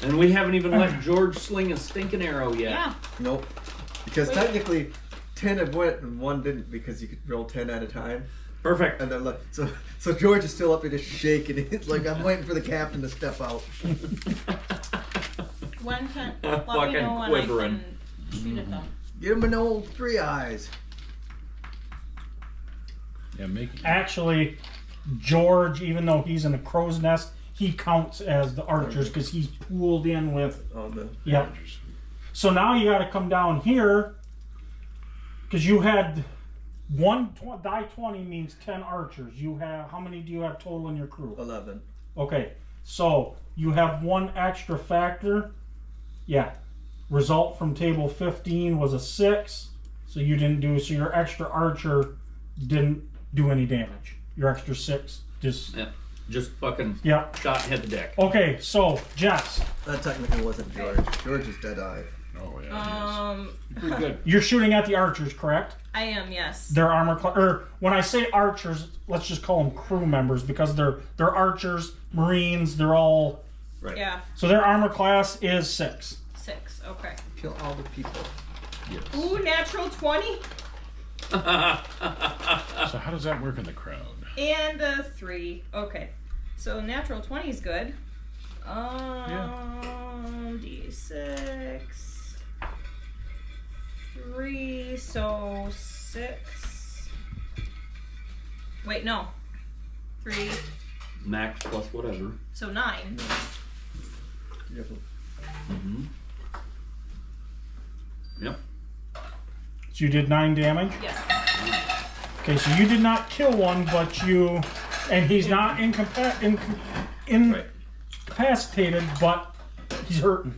And we haven't even let George sling a stinking arrow yet. Yeah. Nope. Because Wait. technically, 10 had went and 1 didn't because you could roll 10 at a time. Perfect. And they're like, so George is still up there just shaking. He's like, I'm waiting for the captain to step out. When can let me Fucking know when quivering. I can shoot at them. Give him an old 3 eyes. Yeah, make Actually, George, even though he's in a crow's nest, he counts as the archers because he's pooled in with. On the Yep. So now you got to come down here because you had die 20 means 10 archers. You have how many do you have total in your crew? 11. Okay, so you have 1 extra factor. Yeah. Result from table 15 was a 6, so you didn't do. So your extra archer didn't do any damage. Your extra 6 just. Yeah. Just fucking Yep. shot and hit the deck. Okay, so Jess, That technically wasn't George. George is dead-eyed. Oh yeah. Pretty good. you're shooting at the archers, correct? I am, yes. Their armor or when I say archers, let's just call them crew members because they're archers, Marines, they're all Right. Yeah, so their armor class is 6. 6. Okay. Kill all the people. Ooh, natural 20 So how does that work in the crowd? and a 3. Okay. So natural 20 is good. D6. 3, so 6. Wait, no. 3, Max plus whatever. so 9. Yep. Mm-hmm. Yep. So you did 9 damage. Yes. Okay, so you did not kill one, but you, and he's not incapacitated, but he's hurting.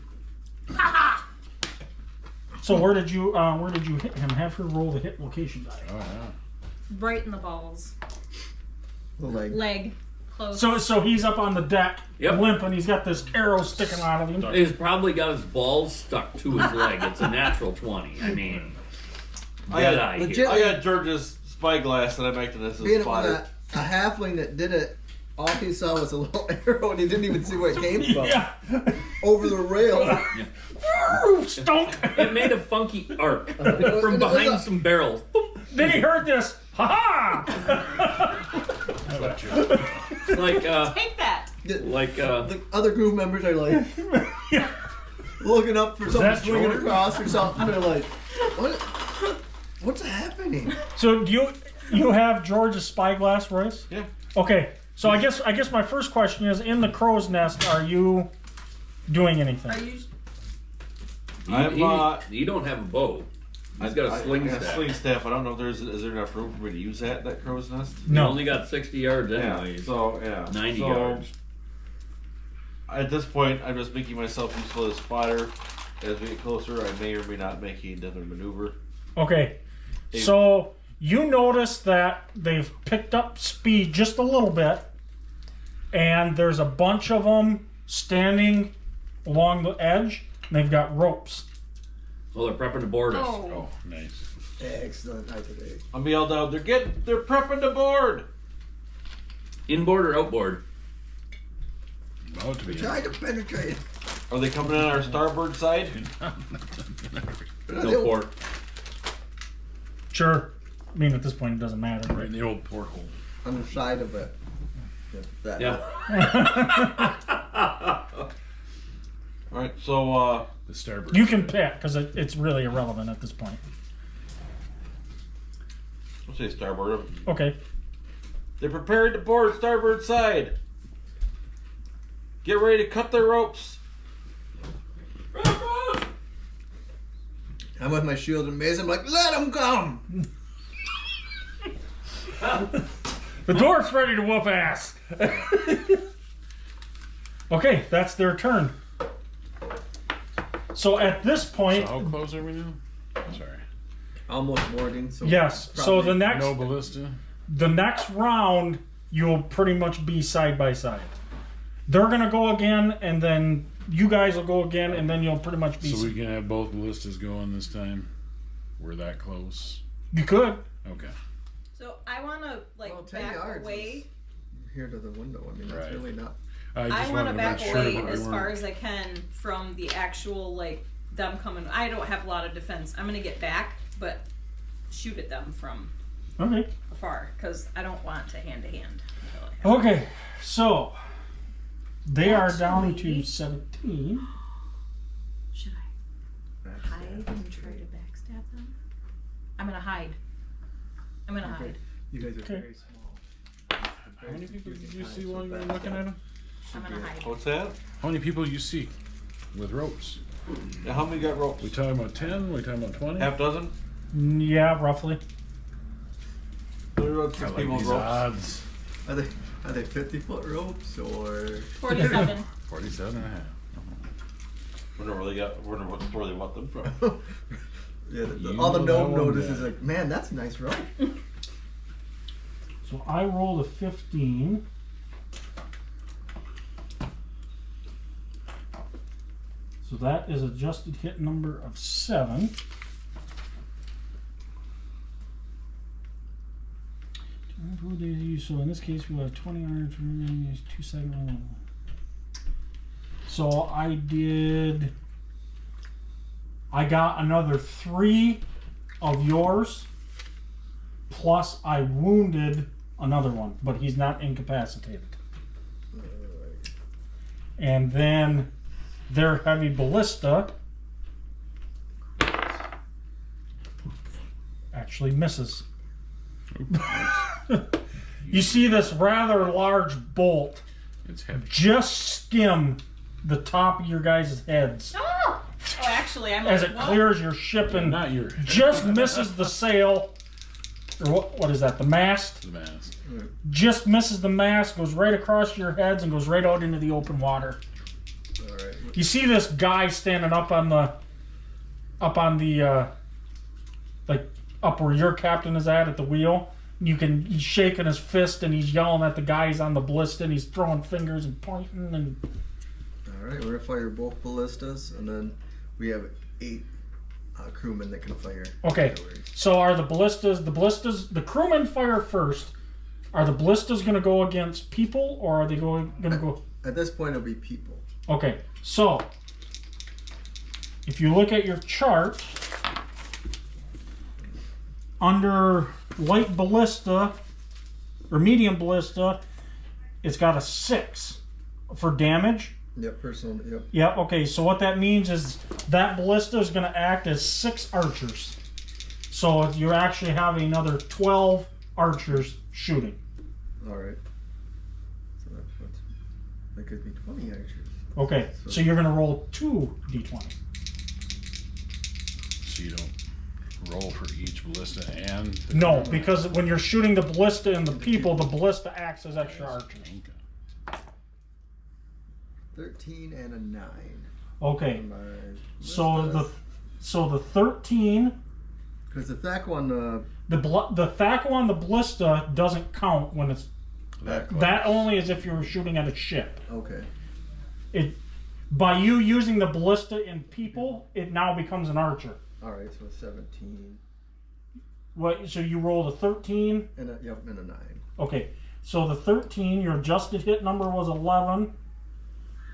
So where did you hit him? Have her roll the hit location die. Oh yeah. Right in the balls. The leg. Leg. Close. So he's up on the deck, Yep. limping. He's got this arrow sticking out of him. He's probably got his balls stuck to his leg. It's a natural 20. I mean, I dead got eye legit- here. I got George's spyglass that I make to this Being as it was spotter. a halfling that did it, all he saw was a little arrow and he didn't even see where it came from. Yeah. Over the rail. Stunk. It made a funky arc from behind some barrels. Boop. Then he heard this. Ha ha! How about you? Like, Take that. The other group members are like looking up for something that swinging George? across or something. They're like, what's happening? training. So do you have George's spyglass, Royce? Yeah. Okay. So I guess my first question is, in the crow's nest, are you doing anything? Are you? He don't have a bow. He's got a sling staff. Sling staff. I don't know if is there enough room for me to use that crow's nest. He No. only got 60 yards Yeah. anyway. So 90 so, yards. At this point, I'm just making myself useful as a spotter. As we get closer, I may or may not make another maneuver. Okay. So you notice that they've picked up speed just a little bit, and there's a bunch of them standing along the edge, and they've got ropes. Oh, they're prepping to board us. Oh, nice. Excellent. I did it. I'm yelled out. They're prepping to board. Inboard or outboard? About to be. Trying to penetrate. Are they coming on our starboard side? No port. Sure. I mean, at this point, it doesn't matter. Right in the old porthole. On the side of it. That. Yeah. All right. So The starboard. You can pick, because it's really irrelevant at this point. I'll say starboard. Okay. They're prepared to board starboard side. Get ready to cut their ropes. I'm with my shield and mace. I'm like, let them come. The dwarf's ready to whoop ass. Okay, that's their turn. So at this point, So how close are we now? Sorry. Almost boarding. So yes. So probably the next No ballista. the next round, you'll pretty much be side by side. They're gonna go again, and then you guys will go again, and then you'll pretty much be. So we can have both ballistas going this time. We're that close. You could. Okay. So I want to Well, 10 back yards away. is here to the window. I mean, that's Right. really not. I I just want wanted to to back make sure away that we as far weren't. as I can from the actual them coming. I don't have a lot of defense. I'm gonna get back, but shoot at them from Okay. afar because I don't want to hand. Okay. So they are down to Actually- 17. Should I hide and try to backstab them? I'm gonna hide. Hide. You guys are Okay. very small. How many people did you see while you were looking at them? I'm gonna hide. What's that? How many people you see with ropes? Yeah, how many got ropes? We talking about 10? We talking about 20? Half dozen? Yeah, roughly. There were 6 I like people with these ropes. odds. Are they 50-foot ropes or? 47. 47 and a half. Wonder where they want them from. Yeah, You all the know that gnome one, notices yeah. like, man, that's a nice rope. So I rolled a 15. So that is adjusted hit number of 7. So in this case, we have 20 irons, 2 segment. So I got another 3 of yours, plus I wounded another one, but he's not incapacitated. And then their heavy ballista actually misses. You see this rather large bolt It's heavy. just skim the top of your guys' heads Oh, actually, I'm as it clears your ship and Not your just misses the sail. Or what is that? The mast? the mast. Just misses the mast, goes right across your heads, and goes right out into the open water. All right. You see this guy standing up on the like up where your captain is at the wheel. He's shaking his fist and he's yelling at the guys on the ballista and he's throwing fingers and pointing and. All right, we're gonna fire both ballistas, and then we have 8 crewmen that can fire. Okay, so are the ballistas, the crewmen fire first. Are the ballistas going to go against people, or are they going to go? At this point, it'll be people. Okay, so if you look at your chart, under light ballista or medium ballista, it's got a 6 for damage. Yep, personal. Yep. Yep, okay, so what that means is that ballista is going to act as 6 archers. So you actually have another 12 archers shooting. All right. So that gives me 20 archers. Okay, so you're going to roll 2d20. So you don't roll for each ballista and the No, because when you're shooting the ballista and the people, the ballista acts as extra archers. Okay. 13 and a 9. Okay, My so the 13, because the THAC one, the THAC on the ballista doesn't count when it's that only is if you're shooting at a ship. okay. It by you using the ballista in people, it now becomes an archer. All right, so 17 What? So you rolled a 13. and a 9. Okay, so the 13, your adjusted hit number was 11.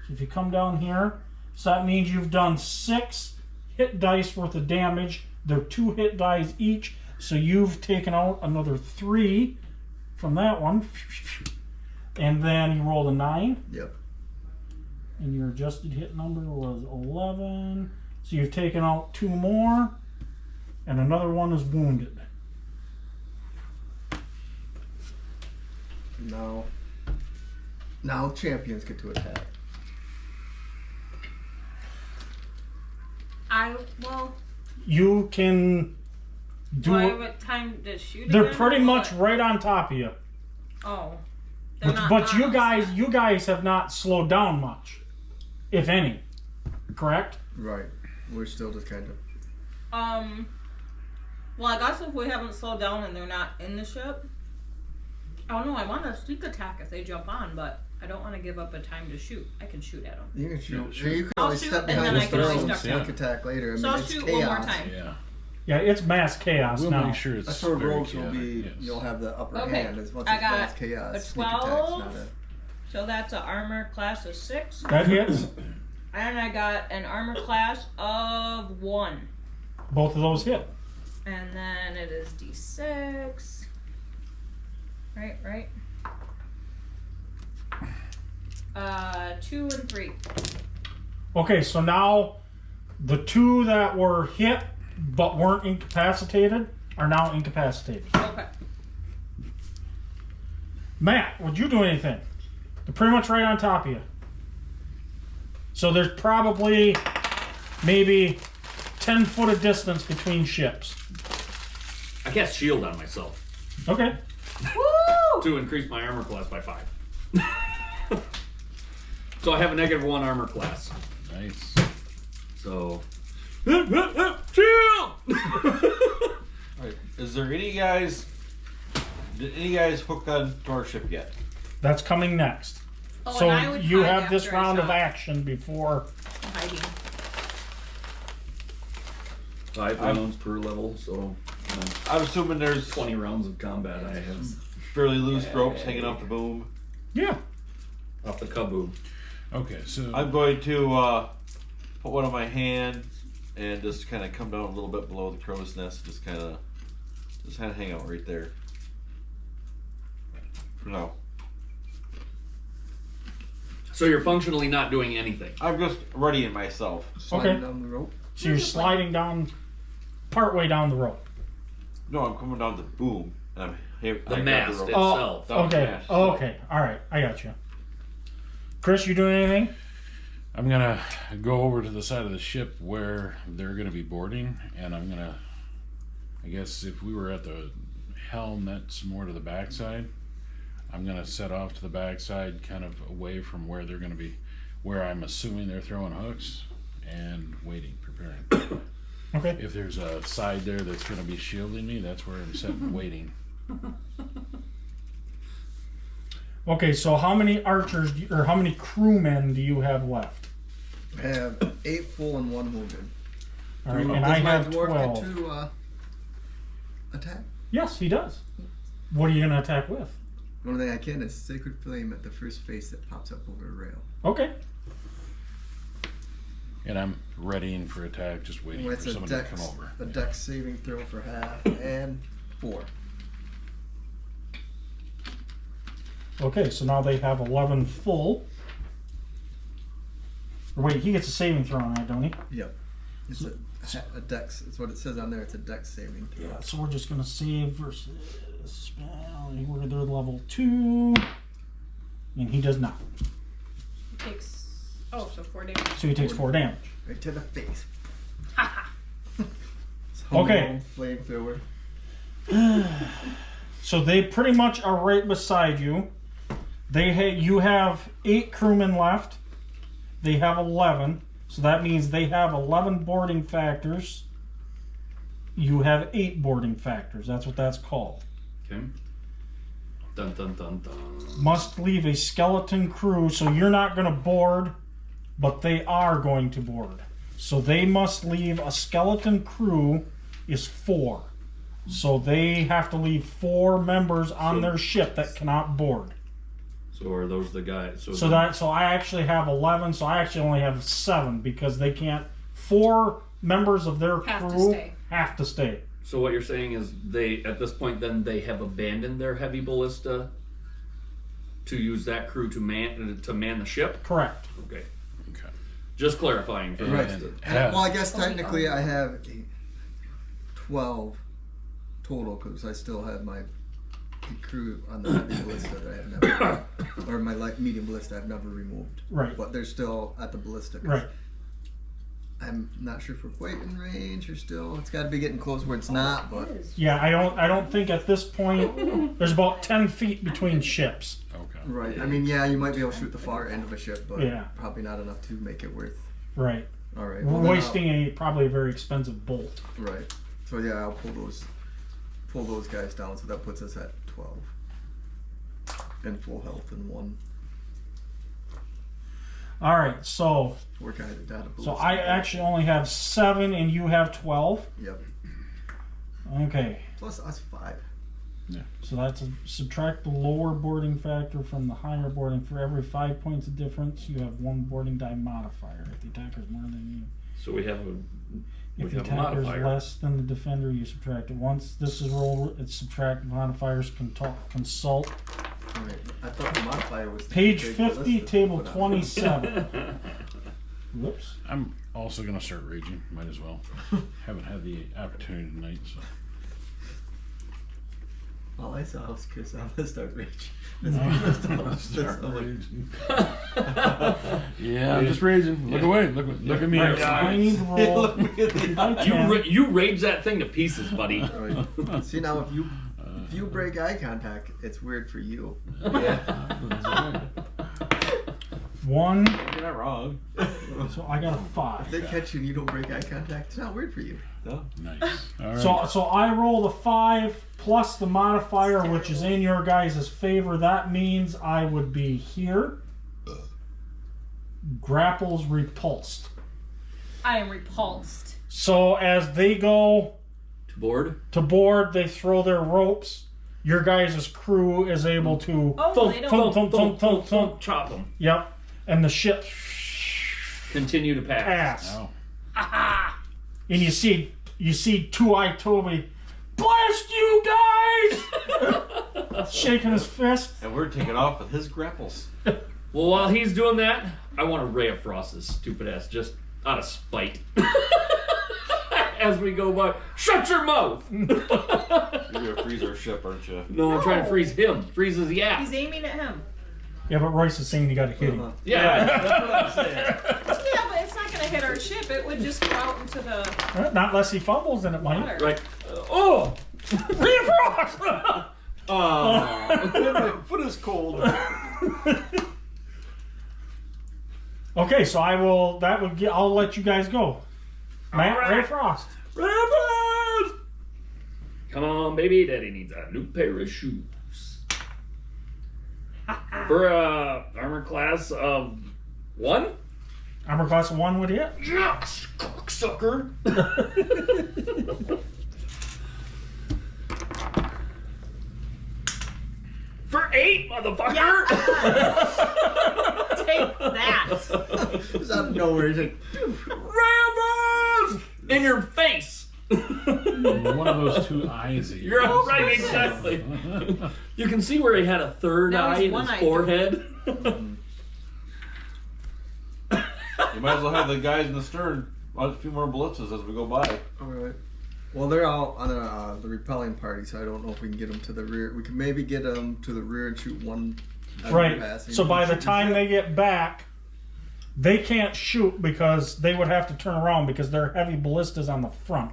So if you come down here, so that means you've done 6 hit dice worth of damage. They're 2 hit dice each, so you've taken out another 3 from that one. And then you rolled a 9. Yep. And your adjusted hit number was 11. So you've taken out 2 more, and another one is wounded. Now champions get to attack. You can do Do I it. have a time to shoot? They're again, pretty or much what? right on top of you. Oh. They're not But you on us. guys have not slowed down much, if any. Correct? Right. We're still just kind of. Well, I guess if we haven't slowed down and they're not in the ship. Oh no, I want a sneak attack if they jump on, but I don't want to give up a time to shoot. I can shoot at them. You can shoot. Yeah, You can I'll always shoot, step and behind then the I can always throne, duck sneak down. attack later. I So mean, I'll it's shoot chaos. one more time. Yeah. Yeah, it's mass chaos We'll now. make sure it's That's where very rogues will be. chaotic, yes. You'll have the upper Okay, hand as much I as got mass chaos. a Sneak attack's 12. not a. So that's an armor class of 6. That hits. And I got an armor class of 1. Both of those hit. And then it is D6. Right. 2 and 3. Okay, so now the 2 that were hit but weren't incapacitated are now incapacitated. Okay. Matt, would you do anything? They're pretty much right on top of you. So there's probably maybe 10 foot of distance between ships. I cast shield on myself Okay. Woo! to increase my armor class by 5. So I have a -1 armor class. Nice. So Alright, is there any guys? Did any guys hook on to our ship yet? That's coming next. Oh, So and I would you hide have this after I round of shot. action before. Hiding. 5 rounds per level, so I'm assuming there's 20 rounds of combat I have fairly loose ropes hanging off the boom. Yeah. off the kaboom. Okay, so I'm going to put one on my hand and just kind of come down a little bit below the crow's nest, just kind of hang out right there. For now. So you're functionally not doing anything. I'm just readying myself. Sliding Okay. down the rope. So you're sliding down, partway down the rope. No, I'm coming down the boom. And I'm here. The mast rope. itself. Down the Okay. mast. Okay. All right. I got you. Chris, you doing anything? I'm gonna go over to the side of the ship where they're gonna be boarding, and I'm gonna, I guess if we were at the helm, that's more to the backside. I'm gonna set off to the backside, kind of away from where they're gonna be, where I'm assuming they're throwing hooks, and waiting, preparing. Okay. If there's a side there that's gonna be shielding me, that's where I'm sitting, waiting. Okay. So how many archers or how many crewmen do you have left? I have 8 full and 1 wounded. All right. Does And I my have dwarf 12. get to attack? Yes, he does. What are you gonna attack with? The only thing I can is Sacred Flame at the first face that pops up over a rail. Okay. And I'm readying for attack, just waiting It's for a somebody to dex, come over. a dex saving throw for half and 4. Okay. So now they have 11 full. Or wait, he gets a saving throw on that, don't he? Yep. It's a dex. It's what it says on there. It's a dex saving throw. Yeah, so we're just gonna save versus spell. We're gonna do level 2, and he does not. He takes. Oh, so 4 damage. So he takes 4 damage. Right to the face. Okay. Flamethrower. So they pretty much are right beside you. You have 8 crewmen left. They have 11. So that means they have 11 boarding factors. You have 8 boarding factors. That's what that's called. Okay. Dun dun dun dun. Must leave a skeleton crew. So you're not going to board, but they are going to board. So they must leave a skeleton crew is 4. So they have to leave 4 members on their ship that cannot board. So are those the guys? So I actually have 11. So I actually only have 7 because they can't. 4 members of their crew have to stay. So what you're saying is they, at this point, then they have abandoned their heavy ballista to use that crew to man the ship. Correct. Okay. Okay. Just clarifying for the Right. rest of Well, I guess technically I have 12 total because I still have my crew on the heavy ballista that I have never, or my light medium ballista I've never removed. Right. But they're still at the ballista. Right. I'm not sure if we're quite in range or still. It's got to be getting close where it's not, but Yeah, I don't think at this point there's about 10 feet between ships. Okay. right. I mean, yeah, you might be able to shoot the far end of a ship, but Yeah. probably not enough to make it worth. Right. All right. We're well, then wasting probably a very expensive bolt. Right. So yeah, I'll pull those guys down. So that puts us at 12 and full health in 1. All right, so We're kind of down. I actually only have 7 and you have 12. Yep. Okay, Plus us 5. so that's subtract the lower boarding factor from the higher boarding. For every 5 points of difference, you have 1 boarding die modifier. If the attacker is more than you, So we have if the a attacker is modifier. less than the defender, you subtract it. Once this is rolled, it's subtract modifiers. Consult All right. I thought the modifier was page big 50, ballista, table but, 27. Whoops. I'm also gonna start raging. Might as well. Haven't had the opportunity tonight, so. All I saw was Chris. I'm gonna start raging. Start raging. Yeah, I'm just raging. Look away. Look at me. Right, so I need to roll. You rage that thing to pieces, buddy. Right. See now, if you break eye contact, it's weird for you. Yeah. 1. You're not wrong. So I got a 5. If they catch you and you don't break eye contact, it's not weird for you. No. Nice. All right. So I roll the 5 plus the modifier, which is in your guys' favor. That means I would be here. Grapples repulsed. I am repulsed. So as they go To board. they throw their ropes. Your guys' crew is able to Oh, they don't. thump. Chop them. Yep. And the ship Continue to pass. pass. Oh. And you see Two Eyed Toby, blast you guys! Shaking his fist. And we're taking off with his grapples. Well, while he's doing that, I want to Ray of Frost this stupid ass just out of spite. As we go by, shut your mouth! You're gonna freeze our ship, aren't you? No, I'm trying to freeze him. Freeze his yap. He's aiming at him. Yeah, but Royce is saying you gotta hit him. Yeah. That's what I'm saying. Yeah, but it's not going to hit our ship. It would just go out into the Not unless he fumbles, then it might. water. Right. Oh! Reinforce! My foot is cold. Okay, so I'll let you guys go. Matt, All right. Ray Frost. Rabbit! Come on, baby. Daddy needs a new pair of shoes. For armor class of 1? Armor class 1 would hit. Yes, cocksucker. For 8, motherfucker. Take that. It's out of nowhere. He's like, Rabbit! In your face. One of those 2 eyes that You're right, exactly. You can see where he had a third Now eye he's in his one-eyed. forehead. You might as well have the guys in the stern a few more ballistas as we go by. All right. Well, they're all on the repelling party, so I don't know if we can get them to the rear. We can maybe get them to the rear and shoot one. as we're Right. passing. So by the time they get back, they can't shoot because they would have to turn around because their heavy ballista's on the front,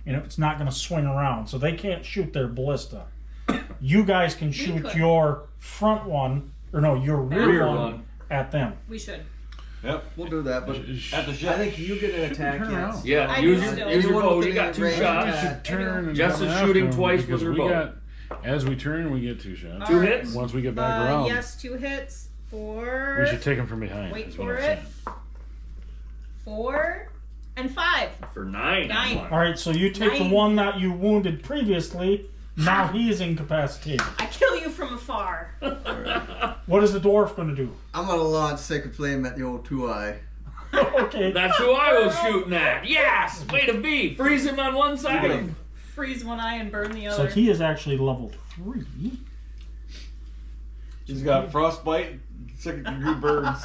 and it's not going to swing around. So they can't shoot their ballista. You guys can shoot could. your front one, or no, your rear one at them. We should. Yep. we'll do that, but At the I ship. think you get an attack. Turn Yes. around. Yeah, I use do your, still. use your Anyone bow. You within got two range shots. attack. Turn and Jess come is after shooting him twice with because her we bow. got, as we turn, we get 2 shots. Two Alright. hits? Once we get back around, Yes, 2 hits. 4. we should take them from behind. Wait is what for I'm it. saying. 4 and 5. For 9. 9. All right, so you take the 9. one that you wounded previously. Now he is incapacitated. I kill you from afar. What is the dwarf going to do? I'm gonna launch Sacred Flame at the old Two Eye. Okay. That's who I was shooting at. Yes! Way to be. Freeze him on one side. Freeze one eye and burn the So other. he is actually level 3. He's got frostbite, 2nd degree burns.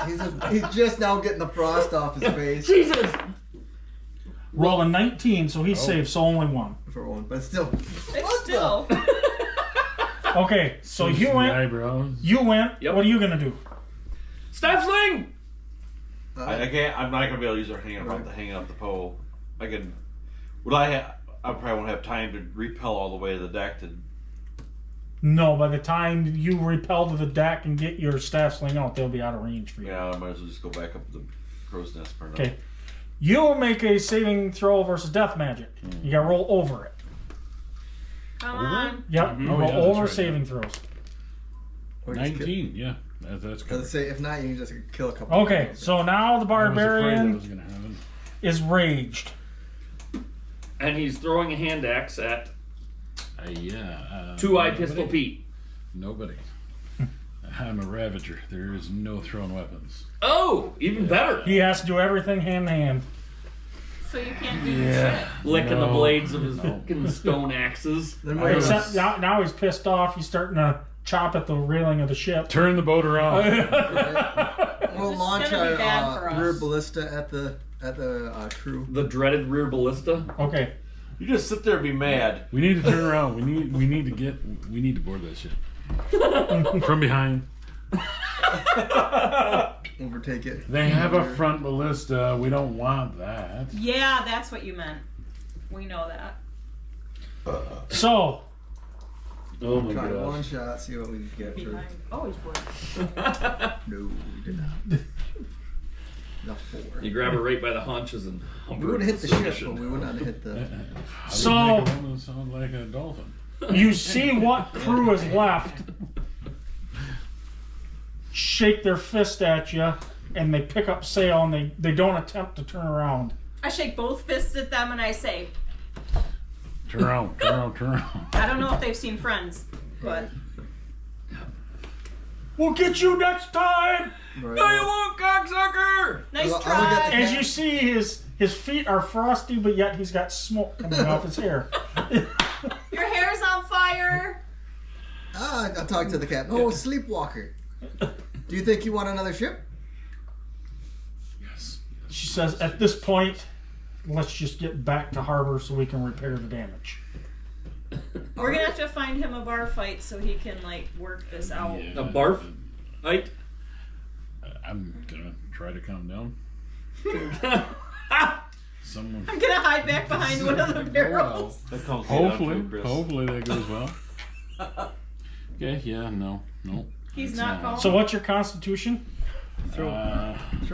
He's just now getting the frost off his face Jesus! Roll a 19, so he's safe, so only 1. for one, but still. It's still. Okay, so Just you the went. eyebrows. You went. Yep. What are you going to do? Staff sling! I can't. I'm not gonna be able to use our hanging up the pole. I can. Would I probably won't have time to repel all the way to the deck to. No, by the time you repel to the deck and get your staff sling out, they'll be out of range for you. Yeah, I might as well just go back up the crow's nest for now. Okay. You'll make a saving throw versus death magic. You got to roll over it. Come on. Yep. Oh, Roll yeah, that's over right, saving throws. Or just kill- 19, yeah. That's Cause good. say if not, you can just kill a couple. Okay, so now the I was afraid that barbarian was going to happen. is raged. And he's throwing a hand axe at Yeah. Two Eyed nobody? Pistol Pete. Nobody. I'm a Ravager. There is no thrown weapons. Oh, even better. He has to do everything hand to hand. So you can't do Yeah. Licking the No. blades of his No. fucking stone axes. Then I we're was- gonna- Except now he's pissed off. He's starting to chop at the railing of the ship. Turn the boat around. we'll This is launch gonna be bad for our us. rear ballista at the crew. The dreaded rear ballista. Okay. You just sit there and be mad. We need to turn around. We need to board that ship. From behind. Overtake it. They have a front ballista. We don't want that. Yeah, that's what you meant. We know that. So, Oh my Try one gosh. shot, see what we can get for. Behind. Always work. No, we did not. Not 4. You grab her right by the haunches and hump We her would have hit the into ship, submission. but we would not have hit the. So- I would make a woman sound like a dolphin. you see what crew is left shake their fist at you, and they pick up sail, and they don't attempt to turn around. I shake both fists at them and I say, Turn around, turn around, turn around. I don't know if they've seen Friends, but We'll get you next time! Right. No, you won't, cocksucker! nice Well, I'll try. look at the- As you see, his feet are frosty, but yet he's got smoke coming off his hair. Your hair's on fire. I talked to the captain. Oh, sleepwalker. Do you think you want another ship? Yes. She says, at this point, let's just get back to harbor so we can repair the damage. We're gonna have to find him a bar fight so he can like work this out. Yeah. A barf fight? I'm gonna try to calm down. Someone. I'm gonna hide back behind one of the barrels. That comes down Hopefully, to Chris. hopefully that goes well. Okay, yeah, no. He's It's not calm. So what's your constitution? Throw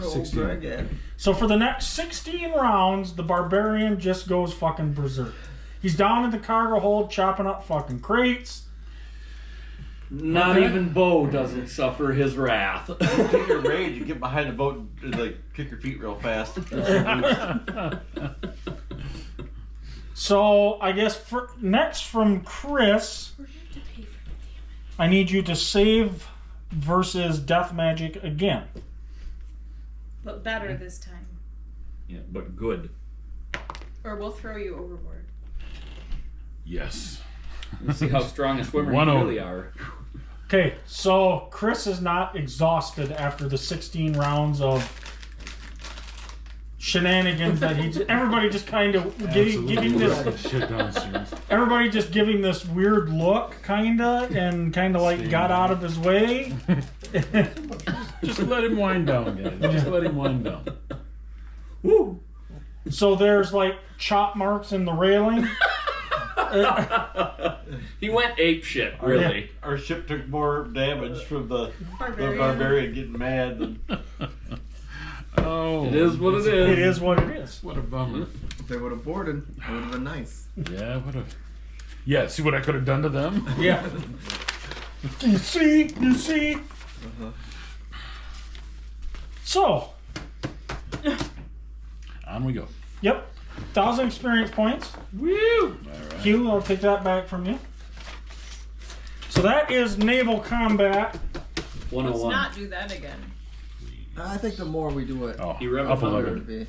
old 16. Greg in. So for the next 16 rounds, the barbarian just goes fucking berserk. He's down in the cargo hold chopping up fucking crates. Not even Bo doesn't suffer his wrath. Take your rage and get behind the boat and like kick your feet real fast. So I guess next from Chris, We're gonna have to pay for the I need you to save versus death magic again. but better this time. Yeah, but good. Or we'll throw you overboard. Yes. Let's see how strong a swimmer One you over. really are. Okay, so Chris is not exhausted after the 16 rounds of shenanigans that everybody just kind of giving this, shit downstairs. everybody just giving this weird look, and like got out of his way. Just let him wind down, guys. Just let him wind down. Woo! So there's like chop marks in the railing. He went ape shit, really. Our ship took more damage from the Barbarian. barbarian getting mad than. Oh, It is what it It is. is what it is. what a bummer. If they would have boarded, it would have been nice. Yeah, what a. Yeah, see what I could have done to them. Yeah. You see. So, On we go. yep, 1,000 experience points. Woo! All right. Hugh, I'll take that back from you. So that is naval combat. Let's 101. not do that again. I think the more we do it, Oh, You rev up it a up. the better level. it'd be.